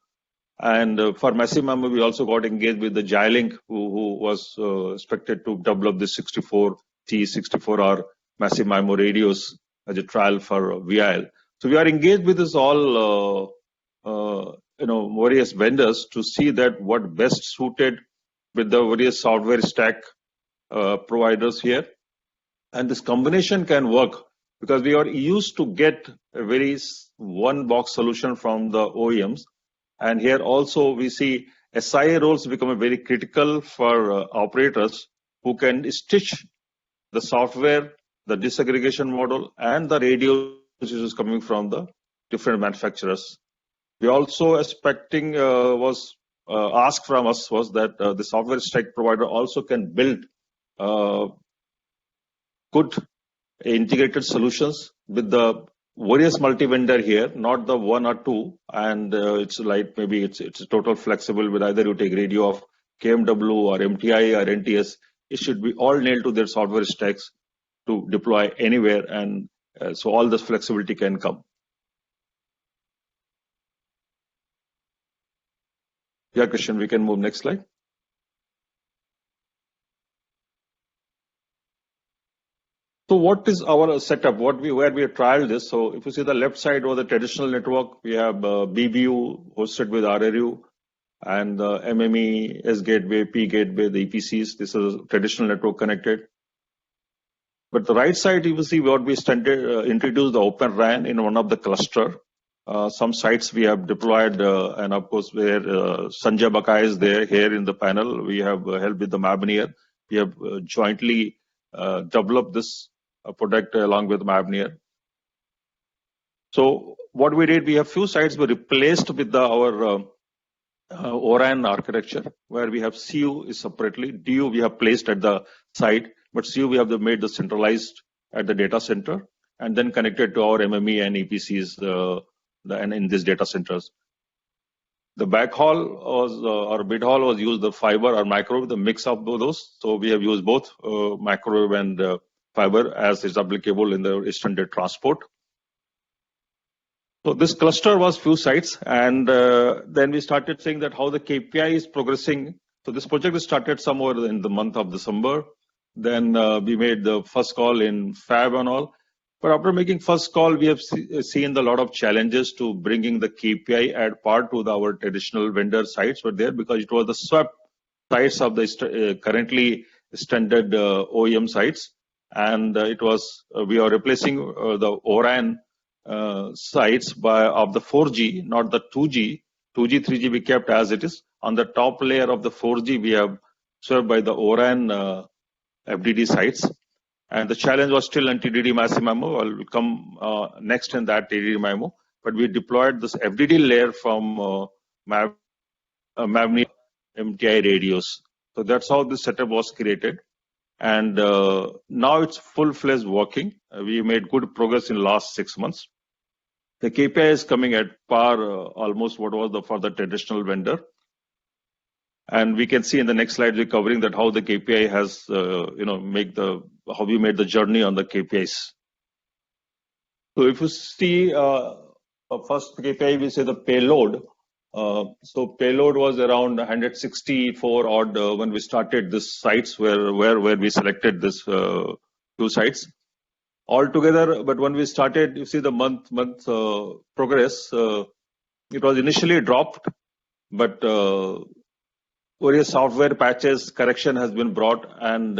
and for massive MIMO, we also got engaged with the Xilinx, who was expected to develop the 64T64R massive MIMO radios as a trial for VIL. So we are engaged with this all, various vendors to see that what best suited with the various software stack providers here, and this combination can work because we are used to get a very one box solution from the OEMs, and here also we see SIA roles become very critical for operators who can stitch the software, the disaggregation model, and the radio which is coming from the different manufacturers. We also expecting was asked from us was that the software stack provider also can build good integrated solutions with the various multi-vendor here, not the one or two, and it's like maybe it's total flexible with either you take radio of KMW or MTI or NTS. It should be all nailed to their software stacks to deploy anywhere, and so all this flexibility can come. Yeah, Christian, we can move next slide. So what is our setup? Where we have trialed this? So if you see the left side or the traditional network, we have BBU hosted with RRU and MME, S gateway, P gateway, the EPCs. This is traditional network connected. But the right side, you will see what we introduced the OpenRAN in one of the cluster. Some sites we have deployed, and of course, where Sanjay Bakai is there here in the panel, we have helped with the Mavenir. We have jointly developed this product along with Mavenir. So what we did, we have few sites were replaced with our ORAN architecture, where we have CU is separately, DU we have placed at the site, but CU we have made the centralized at the data center, and then connected to our MME and EPCs and in these data centers. The backhaul was or mid-haul was used the fiber or microwave, the mix of those. So we have used both microwave and fiber as is applicable in the extended transport. So this cluster was few sites, and then we started saying that how the KPI is progressing. So this project started somewhere in the month of December. Then we made the first call in Feb and all. But after making first call, we have seen a lot of challenges to bringing the KPI at par to our traditional vendor sites were there, because it was the swept sites of the currently standard OEM sites, and it was we are replacing the ORAN sites of the 4G, not the 2G. 2G, 3G we kept as it is. On the top layer of the 4G, we have served by the ORAN FDD sites. And the challenge was still anti-DD massive MIMO. I'll come next in that DD MIMO. But we deployed this FDD layer from MAVNI MTI radios. So that's how this setup was created. And now it's full-fledged working. We made good progress in the last 6 months. The KPI is coming at par almost what was for the traditional vendor. And we can see in the next slide, we're covering that how the KPI has, how we made the journey on the KPIs. So if you see first KPI, we say the payload. So payload was around 164 odd when we started this sites where we selected this two sites altogether. But when we started, you see the month progress. It was initially dropped, but various software patches correction has been brought, and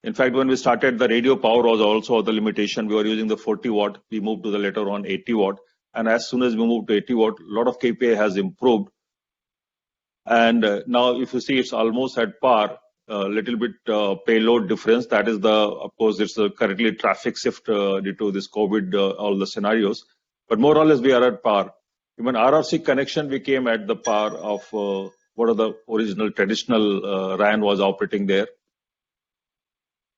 in fact, when we started, the radio power was also the limitation. We were using the 40 watt. We moved to the later on 80 watt. And as soon as we moved to 80 watt, a lot of KPI has improved. And now if you see, it's almost at par, a little bit payload difference. That is of course, it's currently traffic shift due to this COVID, all the scenarios. But more or less, we are at par. Even RRC connection, we came at the par of what are the original traditional RAN was operating there.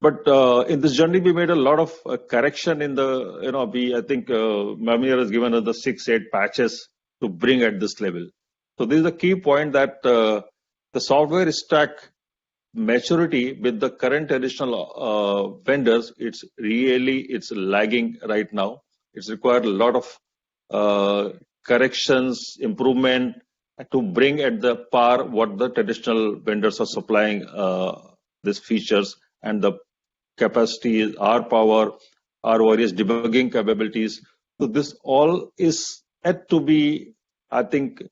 But in this journey, we made a lot of correction in the, I think Mamir has given us the 6-8 patches to bring at this level. So this is a key point that the software stack maturity with the current additional vendors, it's lagging right now. It's required a lot of corrections, improvement to bring at the par what the traditional vendors are supplying these features and the capacity, our power, our various debugging capabilities. So this all is yet to be, I think,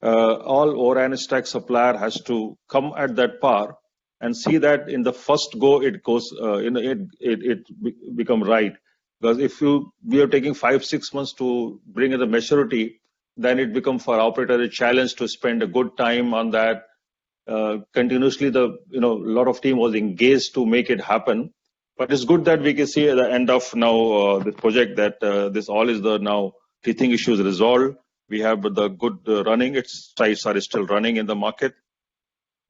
all ORAN stack supplier has to come at that par and see that in the first go it goes, it become right. Because if we are taking 5-6 months to bring in the maturity, then it becomes for operator a challenge to spend a good time on that. Continuously, a lot of team was engaged to make it happen. But it's good that we can see at the end of now this project that this all is the now teething issues resolved. We have the good running. Its sites are still running in the market.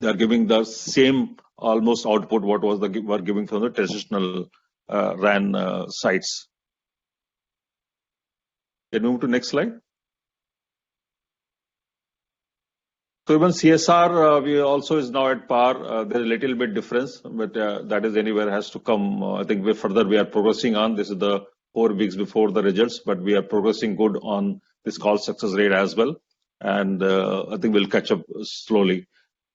They are giving the same almost output what was were giving from the traditional RAN sites. Can we move to next slide? So even CSR, we also is now at par. There's a little bit difference, but that is anywhere has to come. I think we are progressing on. This is the 4 weeks before the results, but we are progressing good on this call success rate as well. And I think we'll catch up slowly.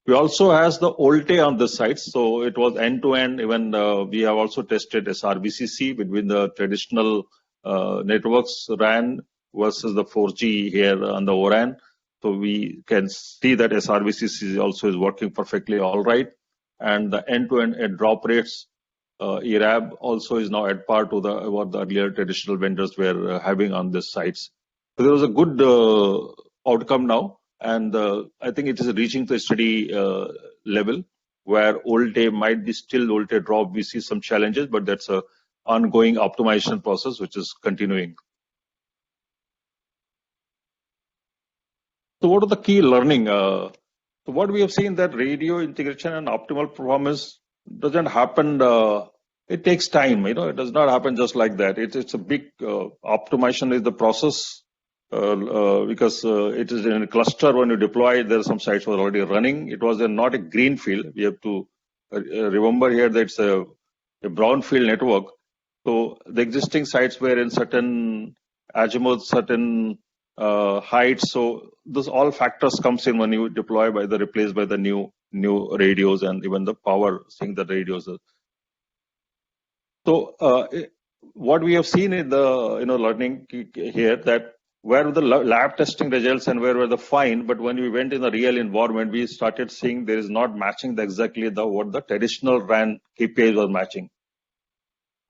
We also has the OLTE on the site. So it was end-to-end. Even we have also tested SRVCC between the traditional networks RAN versus the 4G here on the ORAN. So we can see that SRVCC also is working perfectly all right. And the end-to-end drop rates, ERAB also is now at par to what the earlier traditional vendors were having on these sites. So there was a good outcome now. And I think it is reaching to a steady level where OLTE might be still OLTE drop. We see some challenges, but that's an ongoing optimization process which is continuing. So what are the key learning? So what we have seen that radio integration and optimal performance doesn't happen. It takes time. It does not happen just like that. It's a big optimization is the process because it is in a cluster. When you deploy, there are some sites were already running. It was not a green field. We have to remember here that it's a brownfield network. So the existing sites were in certain azimuth, certain heights. So those all factors comes in when you deploy replaced by the new radios and even the power seeing the radios. So what we have seen in the learning here that where the lab testing results and where were the fine, but when we went in the real environment, we started seeing there is not matching exactly what the traditional RAN KPIs was matching.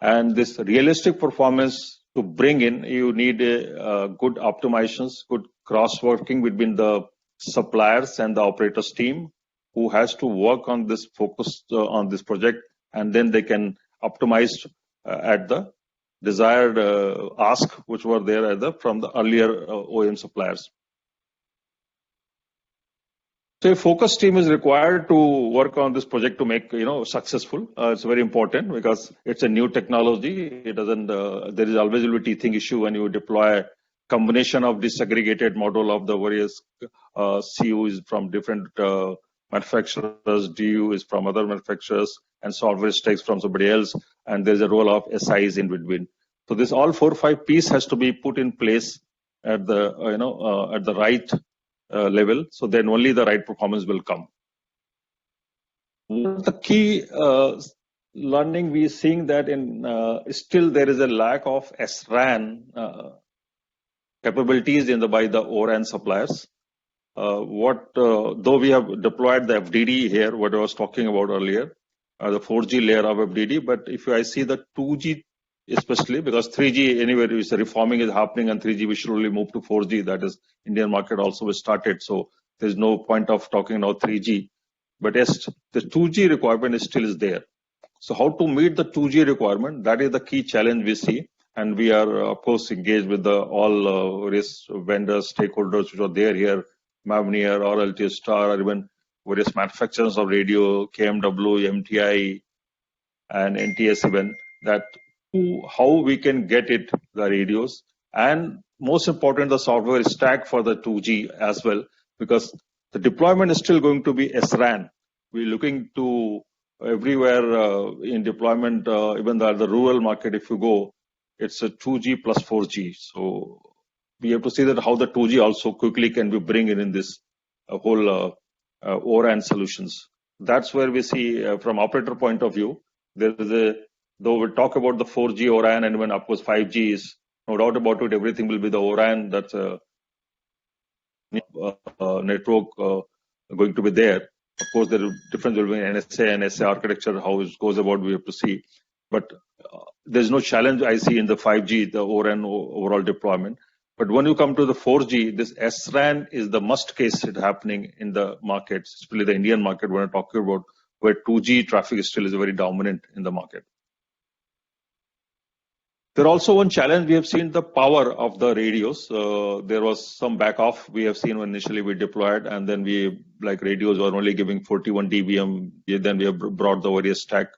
And this realistic performance to bring in, you need good optimizations, good cross-working between the suppliers and the operators team who has to work on this focus on this project, and then they can optimize at the desired ask which were there from the earlier OEM suppliers. So a focus team is required to work on this project to make successful. It's very important because it's a new technology. It doesn't. There is always will be teething issue when you deploy combination of disaggregated model of the various CUs from different manufacturers, DU is from other manufacturers, and software stacks from somebody else, and there's a role of SIs in between. So this all 4 or 5 pieces has to be put in place at the at the right level, so then only the right performance will come. One of the key learning we are seeing that in still there is a lack of SRAN capabilities by the ORAN suppliers. Though we have deployed the FDD here, what I was talking about earlier, the 4G layer of FDD, but if I see the 2G especially, because 3G anywhere is reforming is happening and 3G we should only move to 4G, that is Indian market also was started, so there's no point of talking about 3G. But yes, the 2G requirement still is there. So how to meet the 2G requirement, that is the key challenge we see. And we are of course engaged with all various vendors, stakeholders which are there here, Mavenir, RLT Star, or even various manufacturers of radio, KMW, MTI, and NTS even, that how we can get the radios, and most important, the software stack for the 2G as well, because the deployment is still going to be SRAN. We're looking to everywhere in deployment, even the rural market, if you go, it's a 2G plus 4G. So we have to see that how the 2G also quickly can be bring in this whole ORAN solutions. That's where we see from operator point of view, there is though we talk about the 4G ORAN and when of course 5G is no doubt about it, everything will be the ORAN, that's a network going to be there. Of course, there is difference between NSA and SA architecture, how it goes about, we have to see. But there's no challenge I see in the 5G, the ORAN overall deployment. But when you come to the 4G, this SRAN is the must case happening in the markets, especially the Indian market when I'm talking about, where 2G traffic still is very dominant in the market. There also one challenge we have seen the power of the radios. There was some back off we have seen when initially we deployed, and then radios were only giving 41 dBm. Then we have brought the various stack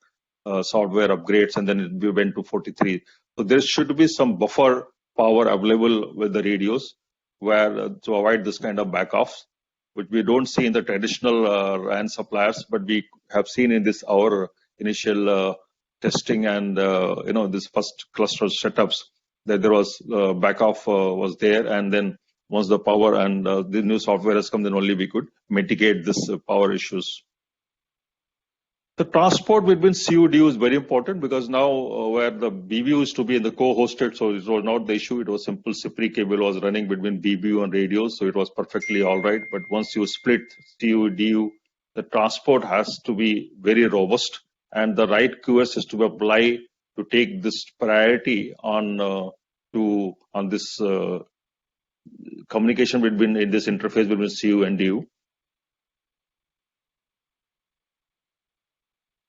software upgrades, and then we went to 43. So there should be some buffer power available with the radios where to avoid this kind of back offs, which we don't see in the traditional RAN suppliers, but we have seen in this our initial testing and this first cluster setups that there was back off was there, and then once the power and the new software has come, then only we could mitigate this power issues. The transport between CU-DU is very important because now where the BBU used to be in the co-hosted, so it was not the issue. It was simple CPRI cable was running between BBU and radios, so it was perfectly all right. But once you split CU-DU, the transport has to be very robust, and the right QoS has to be applied to take this priority on this communication in this interface between CU and DU.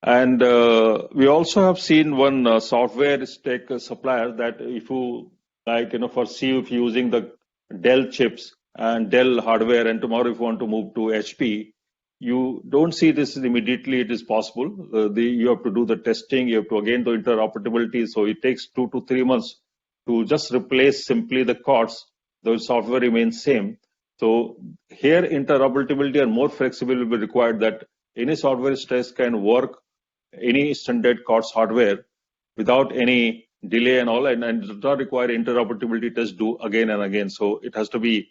And we also have seen one software stack supplier that if you for CU, if you're using the Dell chips and Dell hardware, and tomorrow if you want to move to HP, you don't see this immediately. It is possible. You have to do the testing. You have to again do interoperability. So it takes 2 to 3 months to just replace simply the cards. The software remains same. So here interoperability and more flexibility will be required, that any software test can work any standard COTS hardware without any delay and all, and does not require interoperability test do again and again. So it has to be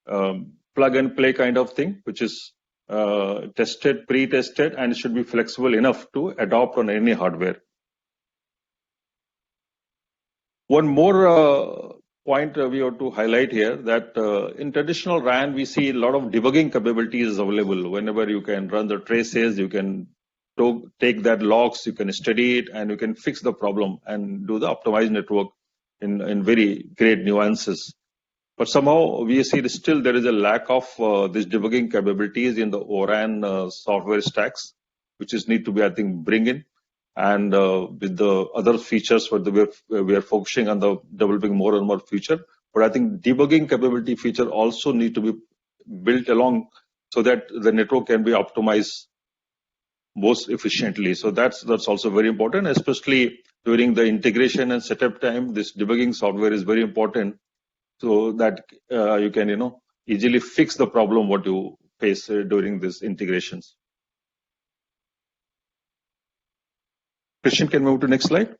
plug and play kind of thing, which is tested, pre-tested, and it should be flexible enough to adopt on any hardware. One more point we have to highlight here, that in traditional RAN, we see a lot of debugging capabilities available. Whenever you can run the traces, you can take that logs, you can study it, and you can fix the problem and do the optimized network in very great nuances. But somehow we see that still there is a lack of these debugging capabilities in the ORAN software stacks, which is need to be, I think, bring in. And with the other features, we are focusing on the developing more and more feature. But I think debugging capability feature also need to be built along so that the network can be optimized most efficiently. So that's also very important, especially during the integration and setup time. This debugging software is very important, so that you can easily fix the problem what you face during these integrations. Christian, can we move to next slide?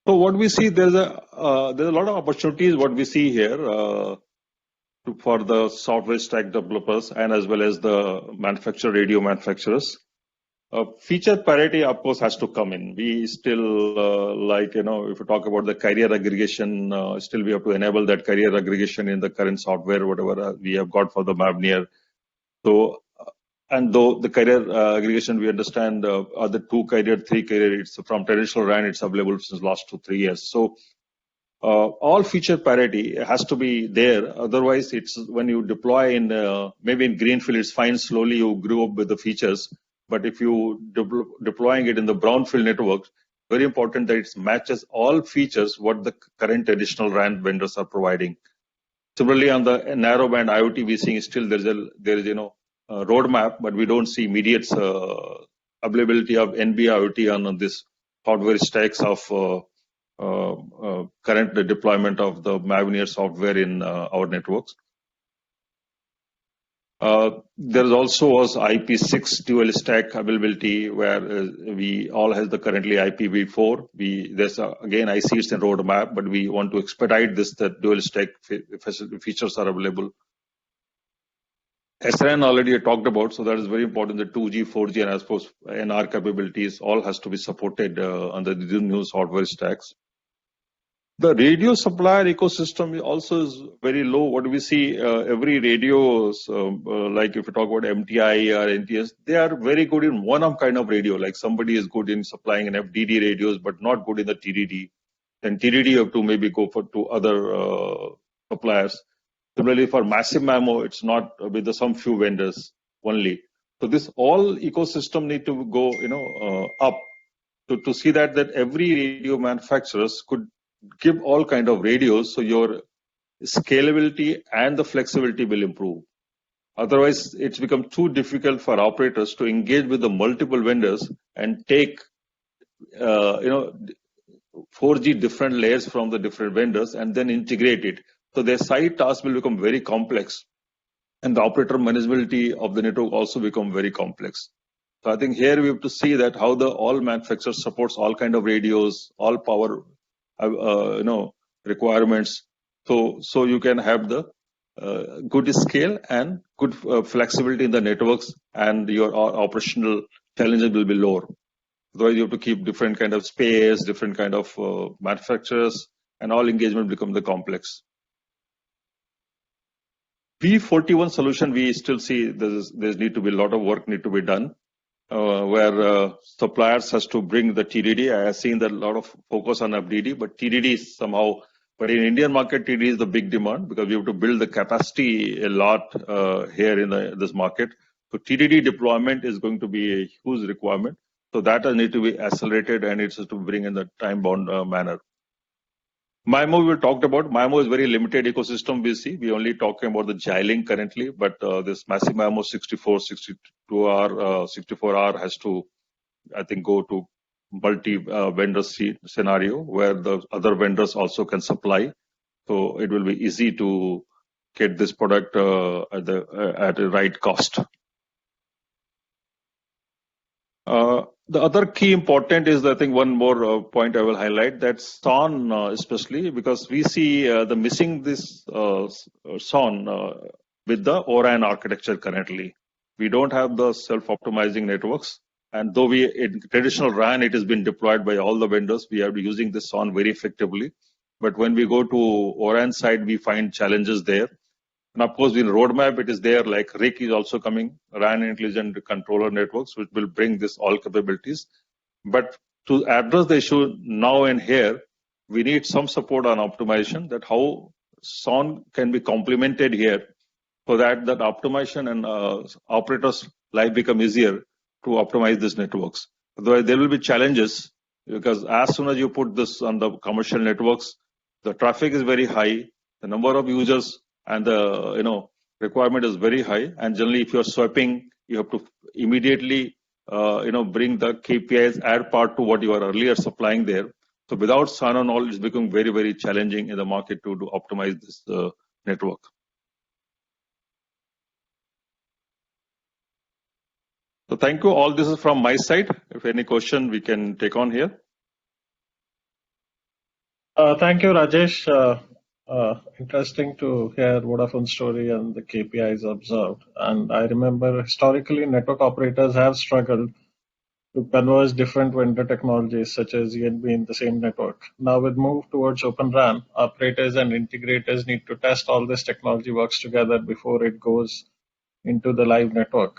So what we see, there's a lot of opportunities. What we see here for the software stack developers and as well as the radio manufacturers. Feature parity, of course, has to come in. We still if you talk about the carrier aggregation, still we have to enable that carrier aggregation in the current software, whatever we have got for the Mavenir. So, and though the carrier aggregation, we understand are the 2 carrier, 3 carrier, it's from traditional RAN, it's available since last 2 to 3 years. So all feature parity has to be there. Otherwise, it's when you deploy in maybe in greenfield, it's fine. Slowly you grew up with the features. But if you deploying it in the brownfield network, very important that it matches all features what the current traditional RAN vendors are providing. Similarly, on the narrowband IoT, we see still there is a roadmap, but we don't see immediate availability of NB IoT on this hardware stacks of current deployment of the Mavenir software in our networks. There is also was IP6 dual stack availability, where we all has the currently IPv4. There's again, I see it's a roadmap, but we want to expedite this, that dual stack features are available. SRAN already I talked about, so that is very important. The 2G, 4G, and I suppose NR capabilities all has to be supported under the new hardware stacks. The radio supplier ecosystem also is very low. What do we see? Every radio, like if you talk about MTI or NTS, they are very good in one kind of radio. Like somebody is good in supplying an FDD radios, but not good in the TDD. Then TDD you have to maybe go to other suppliers. Similarly, for massive MIMO, it's not with some few vendors only. So this all ecosystem need to go, up to see that every radio manufacturers could give all kind of radios, so your scalability and the flexibility will improve. Otherwise, it's become too difficult for operators to engage with the multiple vendors and take, 4G different layers from the different vendors and then integrate it. So their side task will become very complex, and the operator manageability of the network also become very complex. So I think here we have to see that how the all manufacturers supports all kind of radios, all power, requirements. So you can have the good scale and good flexibility in the networks, and your operational challenges will be lower. Otherwise, you have to keep different kind of space, different kind of manufacturers, and all engagement become the complex. P41 solution, we still see there's need to be a lot of work need to be done, where suppliers has to bring the TDD. I have seen that a lot of focus on FDD, but TDD is somehow, but in Indian market, TDD is the big demand because we have to build the capacity a lot here in this market. So TDD deployment is going to be a huge requirement. So that need to be accelerated, and it's to bring in the time-bound manner. MIMO we talked about. MIMO is very limited ecosystem we see. We only talking about the Xilinx currently, but this massive MIMO 64, 62R, 64R has to, I think, go to multi-vendor scenario where the other vendors also can supply. So it will be easy to get this product at the right cost. The other key important is, I think, one more point I will highlight, that SON especially, because we see the missing this SON with the ORAN architecture currently. We don't have the self-optimizing networks, and though in traditional RAN it has been deployed by all the vendors, we are using this SON very effectively. But when we go to ORAN side, we find challenges there. And of course, in roadmap, it is there, like RIC is also coming, RAN Intelligent Controller Networks, which will bring this all capabilities. But to address the issue now and here, we need some support on optimization, that how SON can be complemented here so that optimization and operators' life become easier to optimize these networks. Otherwise, there will be challenges, because as soon as you put this on the commercial networks, the traffic is very high, the number of users and the requirement is very high, and generally if you're swapping, you have to immediately bring the KPIs, add part to what you are earlier supplying there. So without SON and all, it's becoming very, very challenging in the market to optimize this network. So thank you. All this is from my side. If any question, we can take on here. Thank you, Rajesh. Interesting to hear Vodafone story and the KPIs observed. And I remember historically network operators have struggled to converge different vendor technologies such as ENB in the same network. Now with move towards OpenRAN, operators and integrators need to test all this technology works together before it goes into the live network.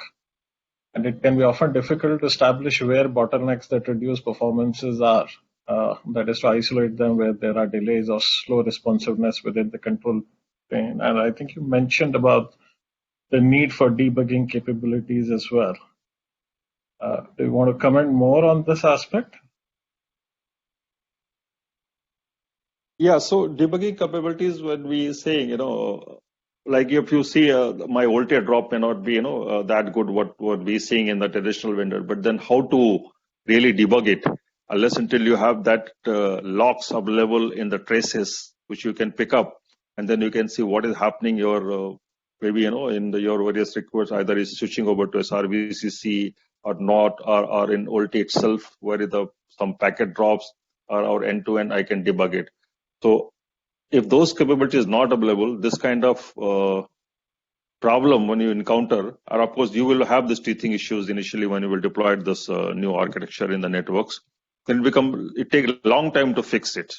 And it can be often difficult to establish where bottlenecks that reduce performances are. That is to isolate them where there are delays or slow responsiveness within the control plane. And I think you mentioned about the need for debugging capabilities as well. Do you want to comment more on this aspect? Yeah, so debugging capabilities, when we say, like if you see my voltage drop may not be, that good what we're seeing in the traditional vendor, but then how to really debug it, unless until you have that logs available in the traces, which you can pick up, and then you can see what is happening your, maybe, in your various requests, either is switching over to SRVCC or not, or in OLT itself, where some packet drops or end-to-end, I can debug it. So if those capabilities not available, this kind of problem when you encounter, or of course you will have these teething issues initially when you will deploy this new architecture in the networks, then it takes a long time to fix it.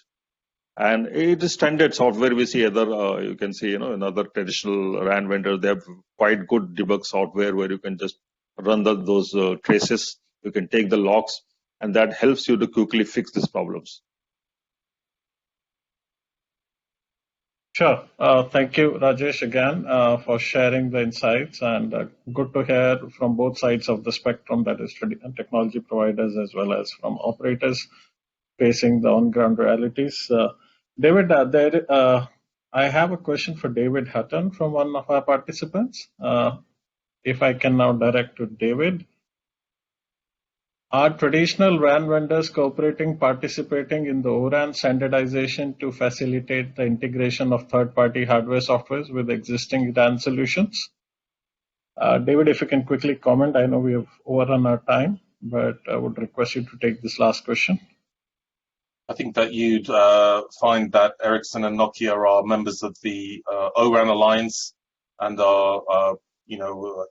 And it is standard software. We see other, you can see, in other traditional RAN vendors, they have quite good debug software where you can just run those traces, you can take the logs, and that helps you to quickly fix these problems. Sure. Thank you, Rajesh, again, for sharing the insights, and good to hear from both sides of the spectrum, that is technology providers as well as from operators facing the on-ground realities. David, I have a question for David Hutton from one of our participants. If I can now direct to David. Are traditional RAN vendors participating in the ORAN standardization to facilitate the integration of third-party hardware softwares with existing RAN solutions? David, if you can quickly comment. I know we have overrun our time, but I would request you to take this last question. I think that you'd find that Ericsson and Nokia are members of the ORAN Alliance, and I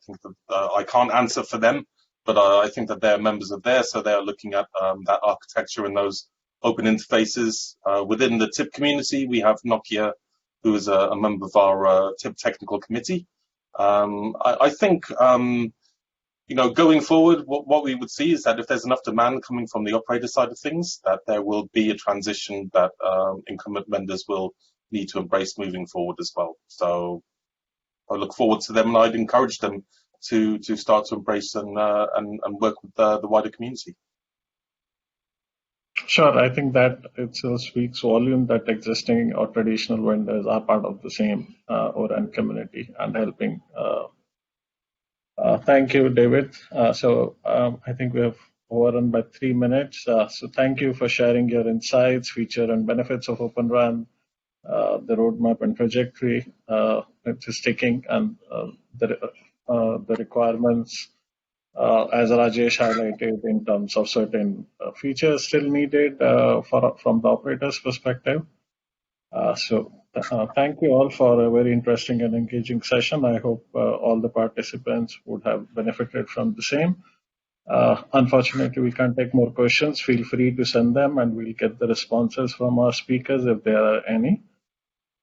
think that I can't answer for them, but I think that they're members of there, so they're looking at that architecture and those open interfaces. Within the TIP community, we have Nokia, who is a member of our TIP technical committee. I think, going forward, what we would see is that if there's enough demand coming from the operator side of things, that there will be a transition that incumbent vendors will need to embrace moving forward as well. So I look forward to them, and I'd encourage them to start to embrace and work with the wider community. Sure, I think that itself speaks volume that existing or traditional vendors are part of the same ORAN community and helping. Thank you, David. I think we have overrun by 3 minutes. So thank you for sharing your insights, feature, and benefits of OpenRAN, the roadmap and trajectory it is taking, and the requirements, as Rajesh highlighted, in terms of certain features still needed from the operator's perspective. Thank you all for a very interesting and engaging session. I hope all the participants would have benefited from the same. Unfortunately, we can't take more questions. Feel free to send them, and we'll get the responses from our speakers if there are any.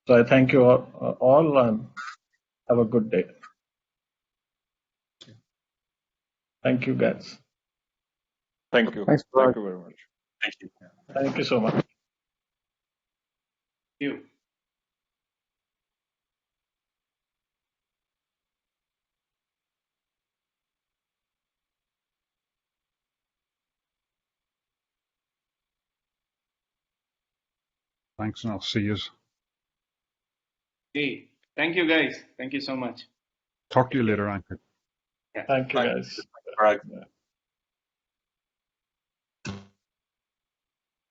So I thank you all and have a good day. Thank you, guys. Thank you. Thanks, Thank you very much. Thank you. Thank you so much. Thank you. Thanks, and I'll see you. Hey, thank you, guys. Thank you so much. Talk to you later, Anchor. Yeah. Thank you, Thank guys. you. Greg.